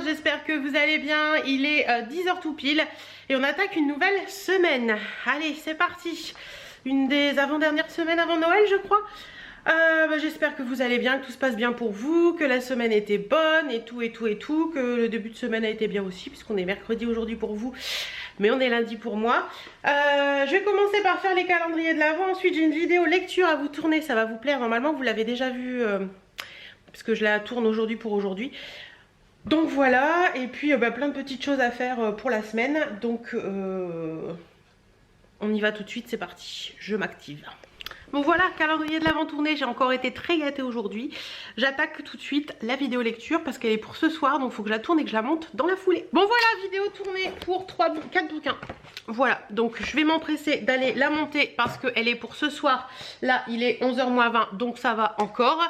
j'espère que vous allez bien. Il est 10h tout pile et on attaque une nouvelle semaine. Allez, c'est parti. Une des avant-dernières semaines avant Noël, je crois. J'espère que vous allez bien, que tout se passe bien pour vous, que la semaine était bonne et tout, que le début de semaine a été bien aussi, puisqu'on est mercredi aujourd'hui pour vous, mais on est lundi pour moi. Je vais commencer par faire les calendriers de l'Avent. Ensuite, j'ai une vidéo lecture à vous tourner, ça va vous plaire. Normalement, vous l'avez déjà vue, parce que je la tourne aujourd'hui pour aujourd'hui. Donc voilà, et puis plein de petites choses à faire pour la semaine. Donc on y va tout de suite, c'est parti, je m'active. Bon voilà, calendrier de l'Avent tourné, j'ai encore été très gâtée aujourd'hui. J'attaque tout de suite la vidéo lecture parce qu'elle est pour ce soir, donc il faut que je la tourne et que je la monte dans la foulée. Bon voilà, vidéo tournée pour 4 bouquins. Voilà, donc je vais m'empresser d'aller la monter parce qu'elle est pour ce soir. Là, il est 11h-20, donc ça va encore.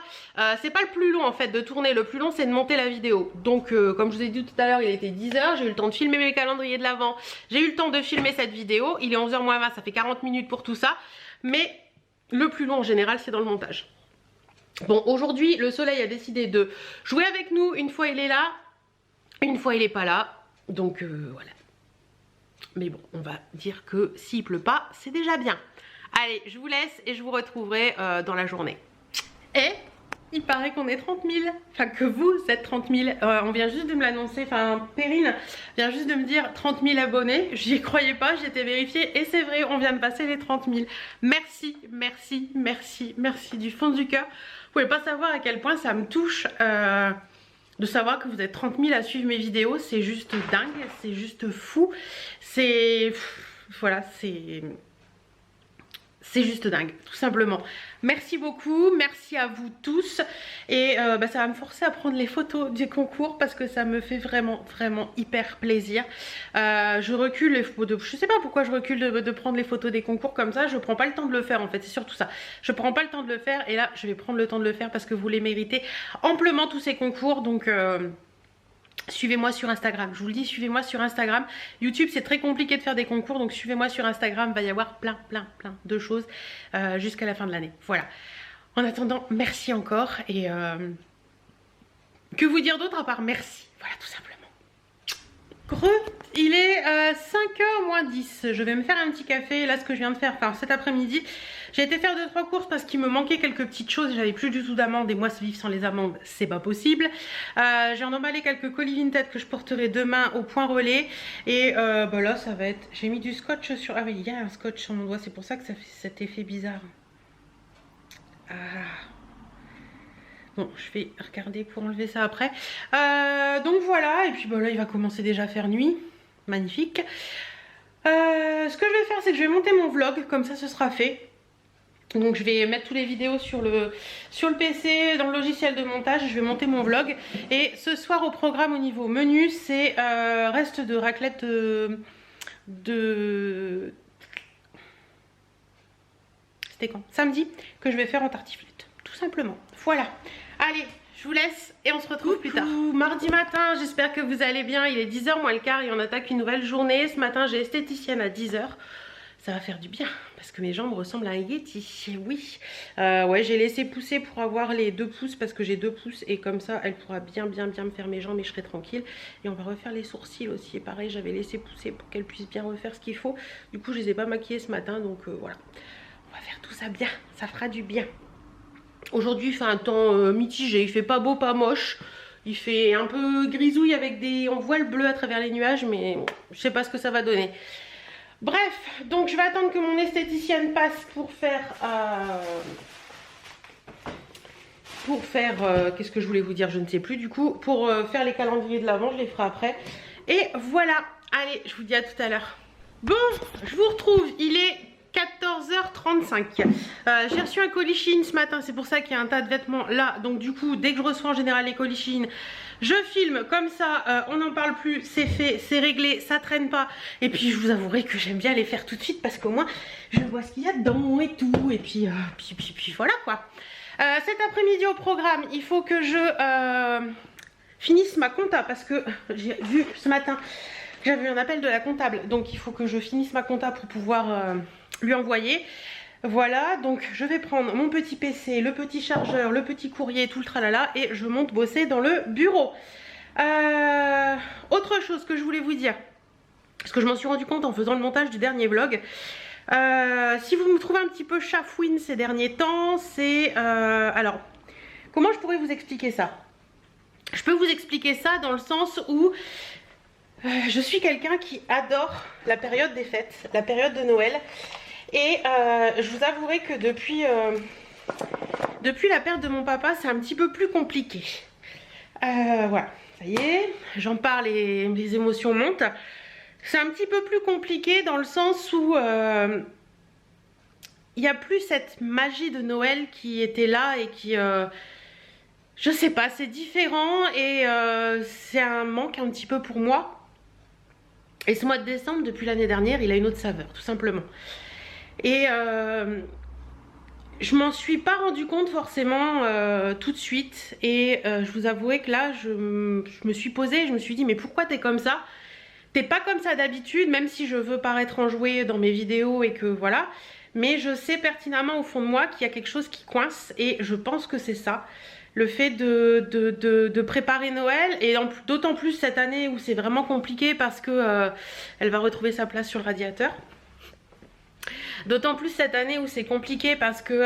C'est pas le plus long en fait de tourner, le plus long c'est de monter la vidéo. Donc comme je vous ai dit tout à l'heure, il était 10h, j'ai eu le temps de filmer mes calendriers de l'Avent. J'ai eu le temps de filmer cette vidéo, il est 11h-20, ça fait 40 minutes pour tout ça. Mais le plus long en général c'est dans le montage. Bon, aujourd'hui le soleil a décidé de jouer avec nous. Une fois il est là, une fois il est pas là. Donc voilà. Mais bon, on va dire que s'il pleut pas, c'est déjà bien. Allez, je vous laisse et je vous retrouverai dans la journée. Et il paraît qu'on est 30 000, enfin que vous êtes 30 000, on vient juste de me l'annoncer, enfin Perrine vient juste de me dire 30 000 abonnés, j'y croyais pas, j'étais vérifiée et c'est vrai, on vient de passer les 30 000. Merci, merci, merci, merci du fond du cœur. Vous pouvez pas savoir à quel point ça me touche de savoir que vous êtes 30 000 à suivre mes vidéos, c'est juste dingue, c'est juste fou, c'est... voilà, c'est juste dingue, tout simplement. Merci beaucoup, merci à vous tous. Et ça va me forcer à prendre les photos du concours parce que ça me fait vraiment, vraiment hyper plaisir. Je recule, je sais pas pourquoi je recule de prendre les photos des concours comme ça. Je prends pas le temps de le faire en fait, c'est surtout ça. Je prends pas le temps de le faire et là, je vais prendre le temps de le faire parce que vous les méritez amplement tous ces concours. Donc... suivez-moi sur Instagram, je vous le dis, suivez-moi sur Instagram. YouTube c'est très compliqué de faire des concours, donc suivez-moi sur Instagram, il va y avoir plein de choses jusqu'à la fin de l'année. Voilà. En attendant, merci encore et que vous dire d'autre à part merci. Voilà, tout simplement. Il est 5h moins 10. Je vais me faire un petit café. Là, ce que je viens de faire, enfin cet après-midi, j'ai été faire 2-3 courses parce qu'il me manquait quelques petites choses. J'avais plus du tout d'amandes et moi, se vivre sans les amandes, c'est pas possible. J'ai emballé quelques colis Vinted que je porterai demain au point relais. Et là, ça va être... J'ai mis du scotch sur... Ah oui, il y a un scotch sur mon doigt. C'est pour ça que ça fait cet effet bizarre. Bon, je vais regarder pour enlever ça après. Donc voilà, et puis là il va commencer déjà à faire nuit. Magnifique. Ce que je vais faire, c'est que je vais monter mon vlog, comme ça ce sera fait. Donc je vais mettre toutes les vidéos sur le PC, dans le logiciel de montage, je vais monter mon vlog. Et ce soir au programme au niveau menu, c'est reste de raclette C'était quand? Samedi, que je vais faire en tartiflette. Tout simplement. Voilà. Allez, je vous laisse et on se retrouve plus tard. Mardi matin, j'espère que vous allez bien. Il est 10h moins le quart et on attaque une nouvelle journée. Ce matin, j'ai esthéticienne à 10h. Ça va faire du bien parce que mes jambes ressemblent à un Yeti. Oui. Ouais, j'ai laissé pousser pour avoir les 2 pouces parce que j'ai 2 pouces et comme ça, elle pourra bien me faire mes jambes et je serai tranquille. Et on va refaire les sourcils aussi. Et pareil, j'avais laissé pousser pour qu'elle puisse bien refaire ce qu'il faut. Du coup, je les ai pas maquillés ce matin, donc voilà. On va faire tout ça bien. Ça fera du bien. Aujourd'hui, il fait un temps mitigé. Il fait pas beau, pas moche. Il fait un peu grisouille avec des... On voit le bleu à travers les nuages, mais je sais pas ce que ça va donner. Bref, donc je vais attendre que mon esthéticienne passe pour faire... qu'est-ce que je voulais vous dire? Je ne sais plus du coup. Pour faire les calendriers de l'Avent, je les ferai après. Et voilà. Allez, je vous dis à tout à l'heure. Bon, je vous retrouve. Il est 14h35. J'ai reçu un colis Shein ce matin, c'est pour ça qu'il y a un tas de vêtements là. Donc du coup, dès que je reçois en général les colis Shein, je filme comme ça, on n'en parle plus, c'est fait, c'est réglé, ça traîne pas. Et puis je vous avouerai que j'aime bien les faire tout de suite parce qu'au moins je vois ce qu'il y a dedans et tout. Et puis, puis voilà quoi. Cet après-midi au programme, il faut que je finisse ma compta parce que j'ai vu ce matin, j'avais eu un appel de la comptable. Donc il faut que je finisse ma compta pour pouvoir... lui envoyer. Voilà, donc je vais prendre mon petit PC, le petit chargeur, le petit courrier, tout le tralala et je monte bosser dans le bureau. Autre chose que je voulais vous dire, parce que je m'en suis rendu compte en faisant le montage du dernier vlog. Si vous me trouvez un petit peu chafouine ces derniers temps, c'est... alors, comment je pourrais vous expliquer ça? Je peux vous expliquer ça dans le sens où je suis quelqu'un qui adore la période des fêtes, la période de Noël. Et je vous avouerai que depuis la perte de mon papa, c'est un petit peu plus compliqué. Voilà, ça y est, j'en parle et les émotions montent. C'est un petit peu plus compliqué dans le sens où il n'y a plus cette magie de Noël qui était là et qui... je sais pas, c'est différent et c'est un manque un petit peu pour moi. Et ce mois de décembre, depuis l'année dernière, il a une autre saveur, tout simplement. Et je m'en suis pas rendu compte forcément tout de suite. Et je vous avouerai que là, je me suis posée, je me suis dit, mais pourquoi t'es comme ça? T'es pas comme ça d'habitude, même si je veux paraître enjouée dans mes vidéos et que voilà. Mais je sais pertinemment au fond de moi qu'il y a quelque chose qui coince et je pense que c'est ça. Le fait de préparer Noël et d'autant plus cette année où c'est vraiment compliqué parce que elle va retrouver sa place sur le radiateur. D'autant plus cette année où c'est compliqué parce que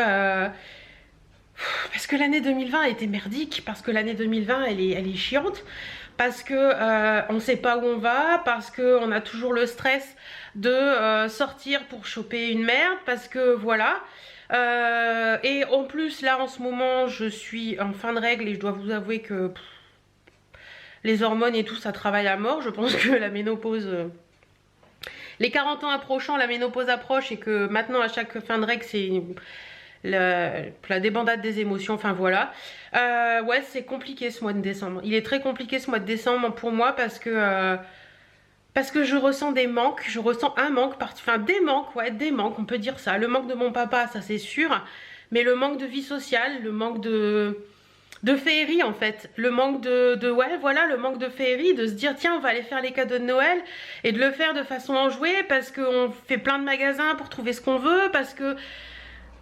l'année 2020 a été merdique, parce que l'année 2020 elle est chiante. Parce que on ne sait pas où on va, parce qu'on a toujours le stress de sortir pour choper une merde, parce que voilà. Et en plus là en ce moment je suis en fin de règle et je dois vous avouer que les hormones et tout ça travaille à mort. Je pense que la ménopause... les 40 ans approchant, la ménopause approche et que maintenant à chaque fin de règle c'est... la débandade des émotions, enfin voilà. Ouais, c'est compliqué ce mois de décembre. Il est très compliqué ce mois de décembre pour moi parce que je ressens des manques. Je ressens un manque, enfin des manques, ouais, des manques, on peut dire ça. Le manque de mon papa, ça c'est sûr. Mais le manque de vie sociale, le manque de féerie en fait. Le manque ouais, voilà, le manque de féerie, de se dire tiens, on va aller faire les cadeaux de Noël et de le faire de façon enjouée parce qu'on fait plein de magasins pour trouver ce qu'on veut, parce que...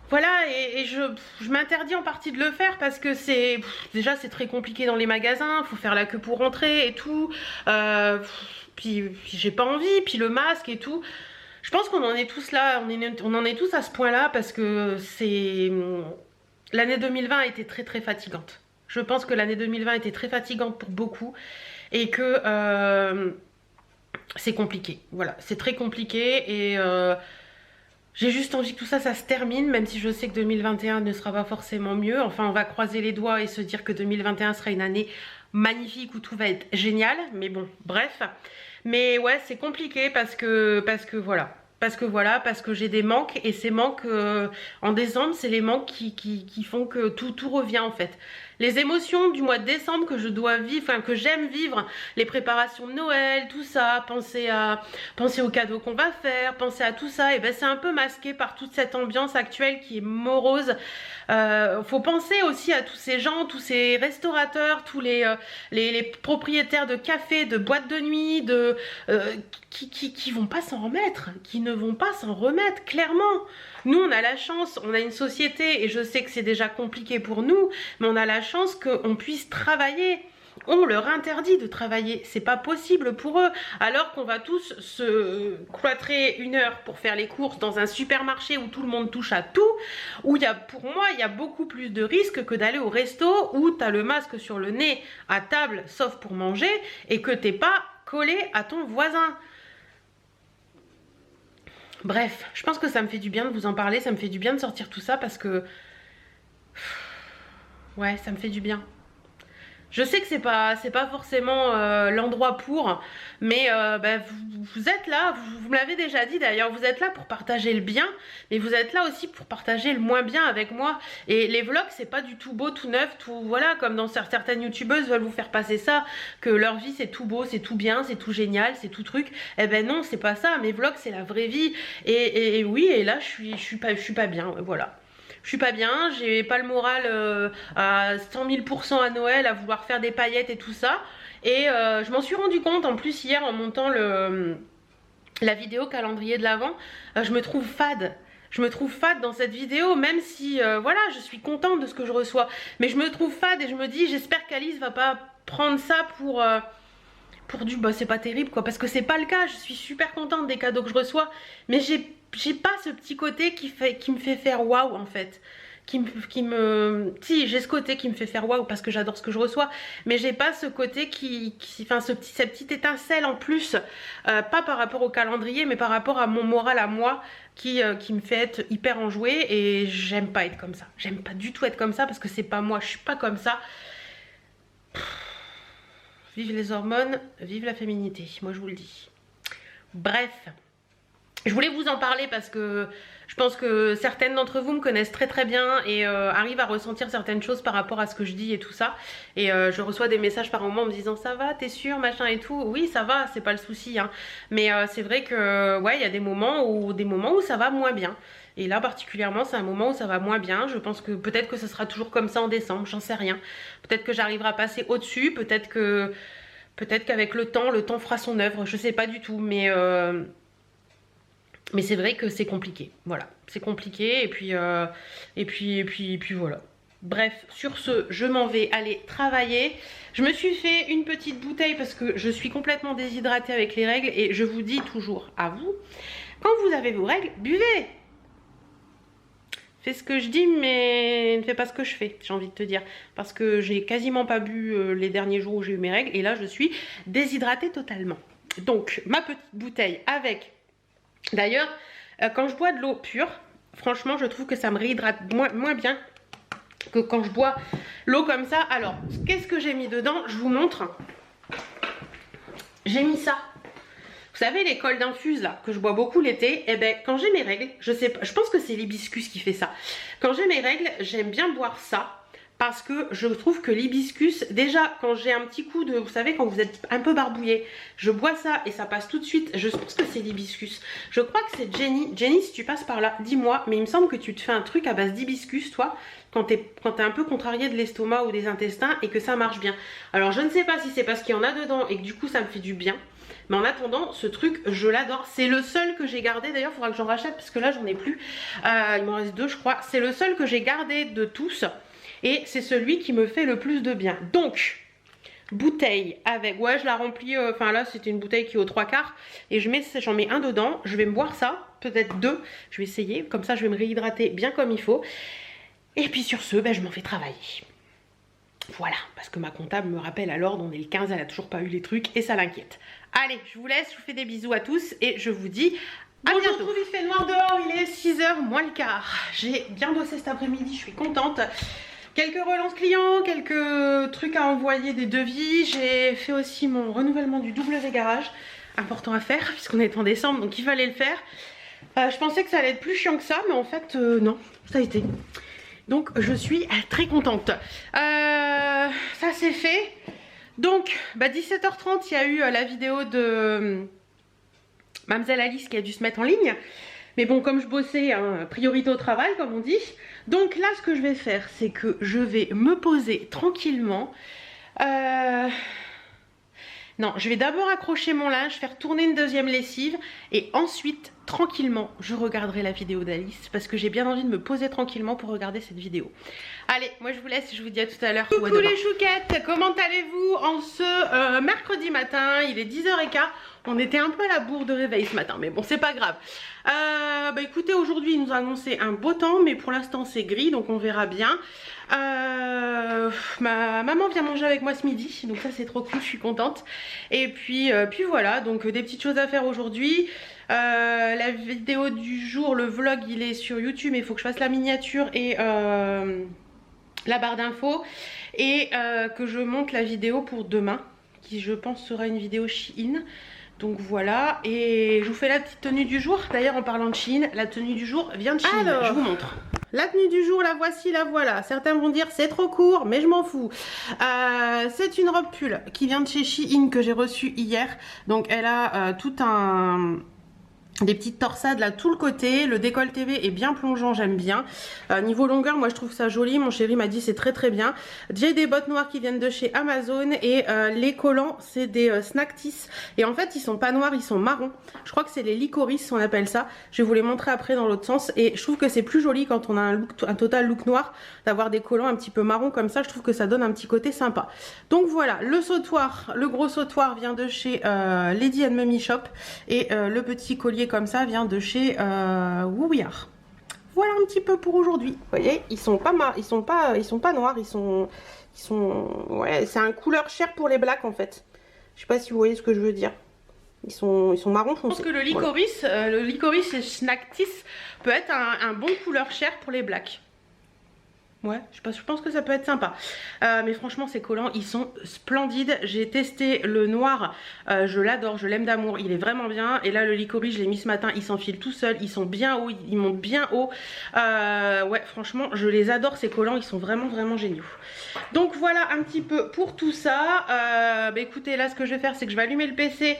Voilà, et je m'interdis en partie de le faire parce que c'est... Déjà, c'est très compliqué dans les magasins, faut faire la queue pour rentrer et tout. Puis j'ai pas envie, puis le masque et tout. Je pense qu'on en est tous là, on en est tous à ce point-là parce que c'est... L'année 2020 a été très très fatigante. Je pense que l'année 2020 a été très fatigante pour beaucoup et que c'est compliqué. Voilà, c'est très compliqué et... j'ai juste envie que tout ça, ça se termine, même si je sais que 2021 ne sera pas forcément mieux. Enfin, on va croiser les doigts et se dire que 2021 sera une année magnifique où tout va être génial. Mais bon, bref. Mais ouais, c'est compliqué parce que voilà. Parce que j'ai des manques et ces manques en décembre, c'est les manques qui font que tout revient en fait. Les émotions du mois de décembre que je dois vivre, enfin que j'aime vivre, les préparations de Noël, tout ça, penser aux cadeaux qu'on va faire, penser à tout ça, et ben c'est un peu masqué par toute cette ambiance actuelle qui est morose. Faut penser aussi à tous ces gens, tous ces restaurateurs, tous les propriétaires de cafés, de boîtes de nuit, qui vont pas s'en remettre, qui ne vont pas s'en remettre, clairement. Nous, on a la chance, on a une société, et je sais que c'est déjà compliqué pour nous, mais on a la chance qu'on puisse travailler. On leur interdit de travailler, c'est pas possible pour eux, alors qu'on va tous se cloîtrer une heure pour faire les courses dans un supermarché où tout le monde touche à tout, où pour moi il y a beaucoup plus de risques que d'aller au resto où tu as le masque sur le nez à table, sauf pour manger, et que t'es pas collé à ton voisin. Bref, je pense que ça me fait du bien de vous en parler, ça me fait du bien de sortir tout ça parce que... Ouais, ça me fait du bien. Je sais que c'est pas forcément l'endroit pour, mais vous êtes là, vous me l'avez déjà dit d'ailleurs, vous êtes là pour partager le bien, mais vous êtes là aussi pour partager le moins bien avec moi. Et les vlogs, c'est pas du tout beau, tout neuf, tout voilà, comme dans certaines youtubeuses veulent vous faire passer ça, que leur vie c'est tout beau, c'est tout bien, c'est tout génial, c'est tout truc. Eh ben non, c'est pas ça, mes vlogs c'est la vraie vie. Et oui, et là je suis pas bien, voilà. Je suis pas bien, j'ai pas le moral à 100 000% à Noël, à vouloir faire des paillettes et tout ça. Et je m'en suis rendu compte en plus hier en montant la vidéo calendrier de l'Avent. Je me trouve fade. Je me trouve fade dans cette vidéo, même si voilà, je suis contente de ce que je reçois. Mais je me trouve fade et je me dis, j'espère qu'Alice va pas prendre ça pour du bah c'est pas terrible quoi, parce que c'est pas le cas. Je suis super contente des cadeaux que je reçois, mais j'ai pas ce petit côté qui me fait faire waouh en fait. Si, j'ai ce côté qui me fait faire waouh parce que j'adore ce que je reçois, mais j'ai pas ce côté enfin cette petite étincelle en plus, pas par rapport au calendrier, mais par rapport à mon moral à moi qui me fait être hyper enjouée, et j'aime pas être comme ça. J'aime pas du tout être comme ça parce que c'est pas moi, je suis pas comme ça. Vive les hormones, vive la féminité, moi je vous le dis. Bref. Je voulais vous en parler parce que je pense que certaines d'entre vous me connaissent très bien et arrivent à ressentir certaines choses par rapport à ce que je dis et tout ça. Et je reçois des messages par moment en me disant ça va, t'es sûre, machin et tout. Oui, ça va, c'est pas le souci, hein. Mais c'est vrai que ouais, il y a des moments où ça va moins bien. Et là particulièrement c'est un moment où ça va moins bien. Je pense que peut-être que ce sera toujours comme ça en décembre, j'en sais rien. Peut-être que j'arriverai à passer au-dessus, peut-être qu'avec le temps fera son œuvre, je sais pas du tout. Mais c'est vrai que c'est compliqué, voilà, c'est compliqué et puis voilà. Bref, sur ce, je m'en vais aller travailler. Je me suis fait une petite bouteille parce que je suis complètement déshydratée avec les règles et je vous dis toujours à vous, quand vous avez vos règles, buvez. Fais ce que je dis mais ne fais pas ce que je fais, j'ai envie de te dire. Parce que j'ai quasiment pas bu les derniers jours où j'ai eu mes règles et là je suis déshydratée totalement. Donc ma petite bouteille avec... D'ailleurs, quand je bois de l'eau pure, franchement, je trouve que ça me réhydrate moins bien que quand je bois l'eau comme ça. Alors, qu'est-ce que j'ai mis dedans? Je vous montre. J'ai mis ça. Vous savez, les cols d'infuse là, que je bois beaucoup l'été, eh ben, quand j'ai mes règles, je sais pas, je pense que c'est l'hibiscus qui fait ça. Quand j'ai mes règles, j'aime bien boire ça. Parce que je trouve que l'hibiscus, déjà quand j'ai un petit coup de, vous savez quand vous êtes un peu barbouillé, je bois ça et ça passe tout de suite. Je pense que c'est l'hibiscus. Je crois que c'est Jenny. Jenny, si tu passes par là, dis-moi. Mais il me semble que tu te fais un truc à base d'hibiscus, toi, quand t'es un peu contrarié de l'estomac ou des intestins et que ça marche bien. Alors je ne sais pas si c'est parce qu'il y en a dedans et que du coup ça me fait du bien. Mais en attendant, ce truc, je l'adore. C'est le seul que j'ai gardé. D'ailleurs, il faudra que j'en rachète parce que là, j'en ai plus. Il m'en reste 2, je crois. C'est le seul que j'ai gardé de tous. Et c'est celui qui me fait le plus de bien. Donc, bouteille avec... Ouais, je la remplis... Enfin là, c'était une bouteille qui est aux 3/4. Et j'en mets un dedans. Je vais me boire ça. Peut-être 2. Je vais essayer. Comme ça, je vais me réhydrater bien comme il faut. Et puis sur ce, ben, je m'en fais travailler. Voilà. Parce que ma comptable me rappelle à l'ordre. On est le 15. Elle a toujours pas eu les trucs. Et ça l'inquiète. Allez, je vous laisse. Je vous fais des bisous à tous. Et je vous dis... Bonjour, je trouve il fait noir dehors. Il est 6h moins le quart. J'ai bien bossé cet après-midi. Je suis contente. Quelques relances clients, quelques trucs à envoyer, des devis. J'ai fait aussi mon renouvellement du W garage. Important à faire puisqu'on est en décembre, donc il fallait le faire. Je pensais que ça allait être plus chiant que ça, mais en fait non, ça a été. Donc je suis très contente. Ça c'est fait. Donc 17h30, il y a eu la vidéo de Mademoiselle Alice qui a dû se mettre en ligne. Mais bon, comme je bossais, hein, priorité au travail, comme on dit. Donc là, ce que je vais faire, c'est que je vais me poser tranquillement. Non, je vais d'abord accrocher mon linge, faire tourner une deuxième lessive. Et ensuite, tranquillement, je regarderai la vidéo d'Alice. Parce que j'ai bien envie de me poser tranquillement pour regarder cette vidéo. Allez, moi je vous laisse, je vous dis à tout à l'heure. Coucou les chouquettes, comment allez-vous en ce mercredi matin? Il est 10h15. On était un peu à la bourre de réveil ce matin, mais bon, c'est pas grave. Écoutez, aujourd'hui, ils nous ont annoncé un beau temps, mais pour l'instant, c'est gris, donc on verra bien. Ma maman vient manger avec moi ce midi, donc ça, c'est trop cool, je suis contente. Et puis voilà, donc des petites choses à faire aujourd'hui. La vidéo du jour, le vlog, il est sur YouTube, mais il faut que je fasse la miniature et la barre d'infos. Et que je monte la vidéo pour demain, qui je pense sera une vidéo Shein. Donc voilà, et je vous fais la petite tenue du jour. D'ailleurs, en parlant de Shein, la tenue du jour vient de Shein. Alors, je vous montre. La tenue du jour, la voici, la voilà. Certains vont dire c'est trop court, mais je m'en fous. C'est une robe pull qui vient de chez Shein que j'ai reçue hier. Donc elle a tout un des petites torsades là tout le côté, le décolleté est bien plongeant, j'aime bien. Niveau longueur, moi je trouve ça joli, mon chéri m'a dit c'est très très bien. J'ai des bottes noires qui viennent de chez Amazon et les collants c'est des Snacktis et en fait ils sont pas noirs, ils sont marrons. Je crois que c'est les licorice on appelle ça, je vais vous les montrer après dans l'autre sens et je trouve que c'est plus joli quand on a un total look noir d'avoir des collants un petit peu marron comme ça, je trouve que ça donne un petit côté sympa. Donc voilà, le sautoir, le gros sautoir vient de chez Lady & Mummy Shop et le petit collier comme ça vient de chez Wouillard. Voilà un petit peu pour aujourd'hui. Vous voyez, ils sont pas noirs, ouais, c'est un couleur chair pour les blacks en fait. Je sais pas si vous voyez ce que je veux dire. Ils sont marron foncé. Je pense que le licorice, et Snacktis peut être un bon couleur chair pour les blacks. Ouais, je pense que ça peut être sympa. Mais franchement, ces collants, ils sont splendides. J'ai testé le noir, je l'adore, je l'aime d'amour. Il est vraiment bien. Et là, le licorice, je l'ai mis ce matin, il s'enfile tout seul. Ils sont bien hauts, ils montent bien haut. Ouais, franchement, je les adore, ces collants. Ils sont vraiment, vraiment géniaux. Donc voilà un petit peu pour tout ça. Bah, écoutez, là, ce que je vais faire, c'est que je vais allumer le PC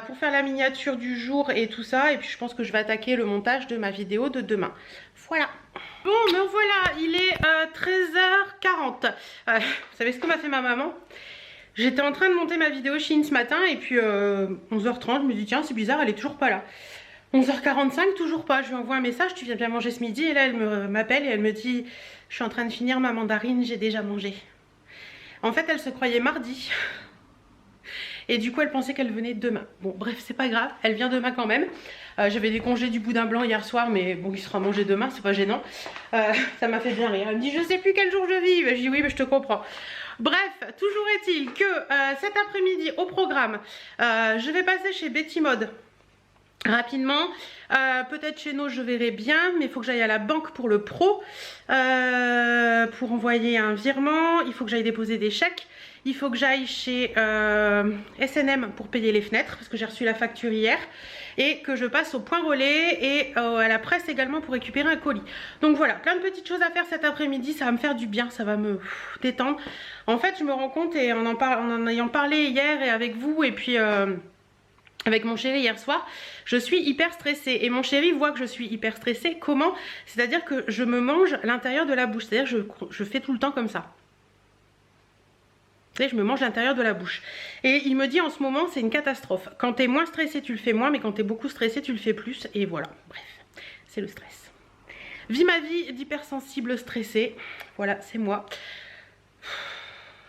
pour faire la miniature du jour et tout ça. Et puis, je pense que je vais attaquer le montage de ma vidéo de demain. Voilà. Bon, ben voilà, il est 13h40. Vous savez ce que m'a fait ma maman? J'étais en train de monter ma vidéo Shein ce matin et puis 11h30, je me dis tiens c'est bizarre, elle est toujours pas là. 11h45, toujours pas. Je lui envoie un message, tu viens bien manger ce midi? Et là elle m'appelle et elle me dit je suis en train de finir ma mandarine, j'ai déjà mangé. En fait elle se croyait mardi. Et du coup elle pensait qu'elle venait demain. Bon bref c'est pas grave, elle vient demain quand même. J'avais des congés du boudin blanc hier soir mais bon il sera mangé demain, c'est pas gênant. Ça m'a fait bien rire, elle me dit je sais plus quel jour je vis. Je dis oui mais je te comprends. Bref, toujours est-il que cet après-midi au programme, je vais passer chez Betty Mode rapidement. Peut-être chez nous je verrai bien, mais il faut que j'aille à la banque pour le pro pour envoyer un virement. Il faut que j'aille déposer des chèques. Il faut que j'aille chez S&M pour payer les fenêtres parce que j'ai reçu la facture hier et que je passe au point relais et à la presse également pour récupérer un colis. Donc voilà, plein de petites choses à faire cet après-midi, ça va me faire du bien, ça va me détendre. En fait je me rends compte et en ayant parlé hier et avec vous et puis avec mon chéri hier soir, je suis hyper stressée et mon chéri voit que je suis hyper stressée. Comment? C'est-à-dire que je me mange l'intérieur de la bouche, c'est-à-dire que je fais tout le temps comme ça. Je me mange l'intérieur de la bouche. Et il me dit en ce moment c'est une catastrophe. Quand t'es moins stressé tu le fais moins, mais quand t'es beaucoup stressé tu le fais plus. Et voilà, bref, c'est le stress. Vis ma vie d'hypersensible stressée. Voilà, c'est moi.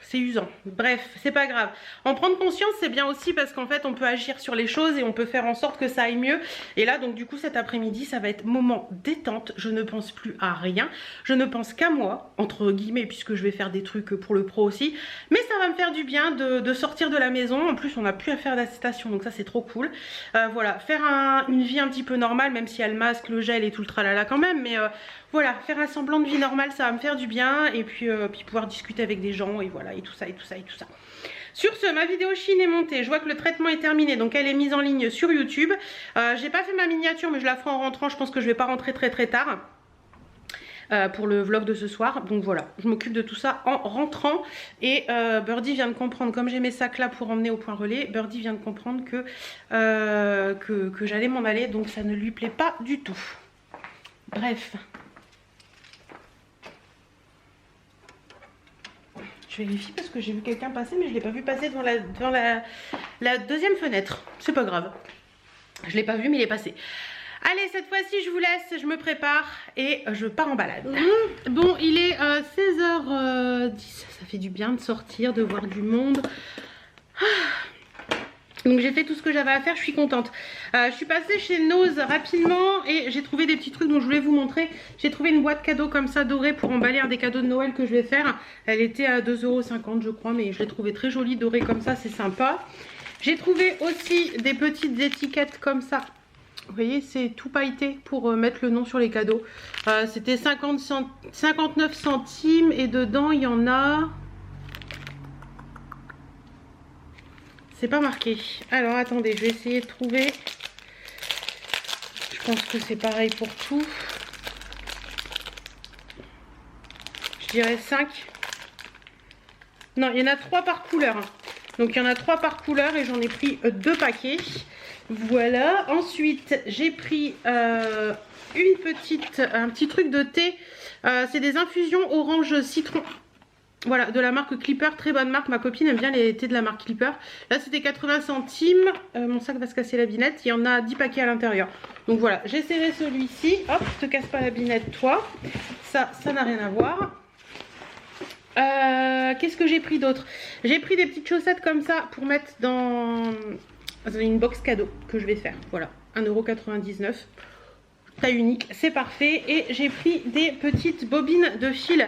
C'est usant. Bref, c'est pas grave. En prendre conscience, c'est bien aussi parce qu'en fait, on peut agir sur les choses et on peut faire en sorte que ça aille mieux. Et là, donc du coup, cet après-midi, ça va être moment détente. Je ne pense plus à rien. Je ne pense qu'à moi, entre guillemets, puisque je vais faire des trucs pour le pro aussi. Mais ça va me faire du bien de sortir de la maison. En plus, on n'a plus à faire d'attestation, donc ça, c'est trop cool. Voilà, faire une vie un petit peu normale, même si elle masque, le gel et tout le tralala quand même. Mais voilà, faire un semblant de vie normale, ça va me faire du bien. Et puis pouvoir discuter avec des gens et voilà. Et tout ça, et tout ça, et tout ça. Sur ce, ma vidéo Shein est montée. Je vois que le traitement est terminé, donc elle est mise en ligne sur YouTube. J'ai pas fait ma miniature, mais je la ferai en rentrant. Je pense que je vais pas rentrer très tard pour le vlog de ce soir. Donc voilà, je m'occupe de tout ça en rentrant. Et Birdie vient de comprendre, comme j'ai mes sacs là pour emmener au point relais, Birdie vient de comprendre que j'allais m'en aller, donc ça ne lui plaît pas du tout. Bref. Je vérifie parce que j'ai vu quelqu'un passer mais je ne l'ai pas vu passer devant la deuxième fenêtre. C'est pas grave. Je ne l'ai pas vu mais il est passé. Allez, cette fois-ci je vous laisse, je me prépare et je pars en balade. Bon, il est 16h10. Ça fait du bien de sortir, de voir du monde. Donc j'ai fait tout ce que j'avais à faire, je suis contente. Je suis passée chez Nose rapidement et j'ai trouvé des petits trucs dont je voulais vous montrer. J'ai trouvé une boîte cadeau comme ça dorée pour emballer des cadeaux de Noël que je vais faire. Elle était à 2,50 € je crois, mais je l'ai trouvée très jolie dorée comme ça, c'est sympa. J'ai trouvé aussi des petites étiquettes comme ça. Vous voyez, c'est tout pailleté pour mettre le nom sur les cadeaux. C'était 59 centimes et dedans il y en a... C'est pas marqué. Alors attendez, je vais essayer de trouver. Je pense que c'est pareil pour tout. Je dirais 5. Non, il y en a 3 par couleur. Donc il y en a 3 par couleur et j'en ai pris 2 paquets. Voilà, ensuite j'ai pris un petit truc de thé. C'est des infusions orange citron. Voilà, de la marque Clipper, très bonne marque. Ma copine aime bien les thés de la marque Clipper. Là c'était 80 centimes. Mon sac va se casser la binette. Il y en a 10 paquets à l'intérieur. Donc voilà, j'ai serré celui-ci. Hop, te casse pas la binette toi. Ça n'a rien à voir. Qu'est-ce que j'ai pris d'autre? J'ai pris des petites chaussettes comme ça pour mettre dans une box cadeau que je vais faire. Voilà, 1,99 €. Taille unique, c'est parfait. Et j'ai pris des petites bobines de fil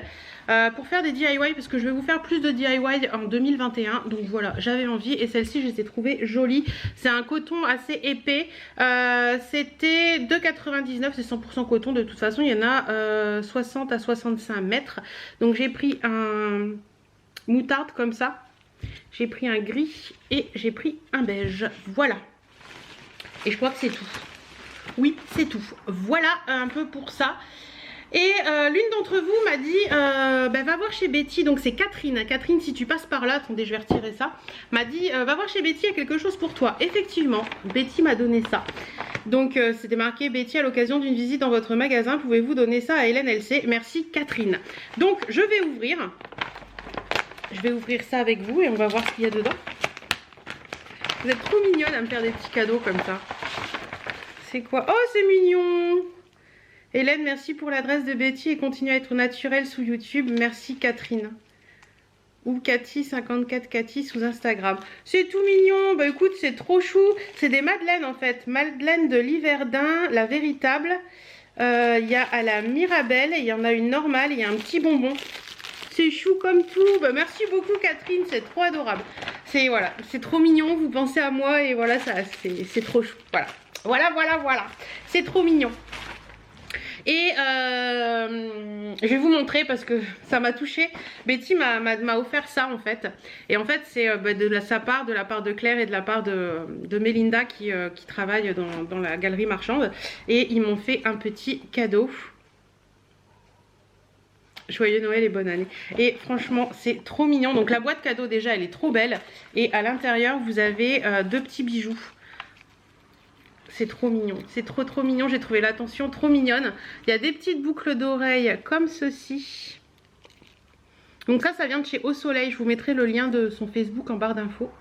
pour faire des DIY, parce que je vais vous faire plus de DIY en 2021. Donc voilà, j'avais envie et celle-ci je les ai trouvées jolies. C'est un coton assez épais. C'était 2,99 €, c'est 100% coton. De toute façon il y en a 60 à 65 mètres. Donc j'ai pris un moutarde comme ça, j'ai pris un gris et j'ai pris un beige. Voilà, et je crois que c'est tout. Oui, c'est tout. Voilà un peu pour ça. Et l'une d'entre vous m'a dit va voir chez Betty. Donc c'est Catherine. Catherine, si tu passes par là, attendez, je vais retirer ça. M'a dit va voir chez Betty, il y a quelque chose pour toi. Effectivement, Betty m'a donné ça. Donc c'était marqué Betty, à l'occasion d'une visite dans votre magasin, pouvez-vous donner ça à Hélène LC. Merci Catherine. Donc je vais ouvrir. Je vais ouvrir ça avec vous et on va voir ce qu'il y a dedans. Vous êtes trop mignonne à me faire des petits cadeaux comme ça. C'est quoi? Oh, c'est mignon! Hélène, merci pour l'adresse de Betty et continue à être naturelle sous YouTube. Merci Catherine. Ou Cathy54 Cathy sous Instagram. C'est tout mignon. Bah écoute, c'est trop chou. C'est des madeleines en fait. Madeleine de l'Hiverdin, la véritable. Il y a à la Mirabelle, il y en a une normale, il y a un petit bonbon. C'est chou comme tout. Bah merci beaucoup Catherine, c'est trop adorable. C'est voilà, c'est trop mignon. Vous pensez à moi et voilà, ça c'est trop chou. Voilà. C'est trop mignon. Et je vais vous montrer parce que ça m'a touchée. Betty m'a offert ça en fait. Et en fait c'est de la part de Claire et de la part de Mélinda qui travaillent dans la galerie marchande. Et ils m'ont fait un petit cadeau. Joyeux Noël et bonne année. Et franchement c'est trop mignon. Donc la boîte cadeau déjà elle est trop belle. Et à l'intérieur vous avez deux petits bijoux. C'est trop mignon, c'est trop mignon, j'ai trouvé l'attention trop mignonne. Il y a des petites boucles d'oreilles comme ceci. Donc ça vient de chez Au Soleil, je vous mettrai le lien de son Facebook en barre d'infos.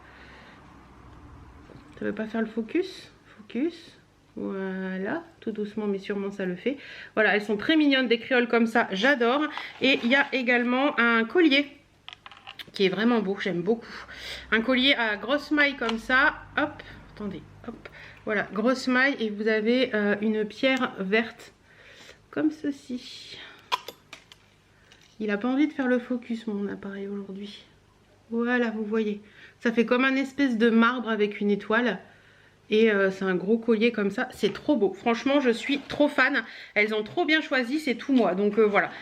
Ça veut pas faire le focus? Focus, voilà, tout doucement mais sûrement ça le fait. Voilà, elles sont très mignonnes, des créoles comme ça, j'adore. Et il y a également un collier qui est vraiment beau, j'aime beaucoup. Un collier à grosse maille comme ça, hop, attendez, hop. Voilà, grosse maille et vous avez une pierre verte comme ceci. Il n'a pas envie de faire le focus mon appareil aujourd'hui. Voilà, vous voyez. Ça fait comme un espèce de marbre avec une étoile. Et c'est un gros collier comme ça. C'est trop beau. Franchement, je suis trop fan. Elles ont trop bien choisi, c'est tout moi. Donc voilà.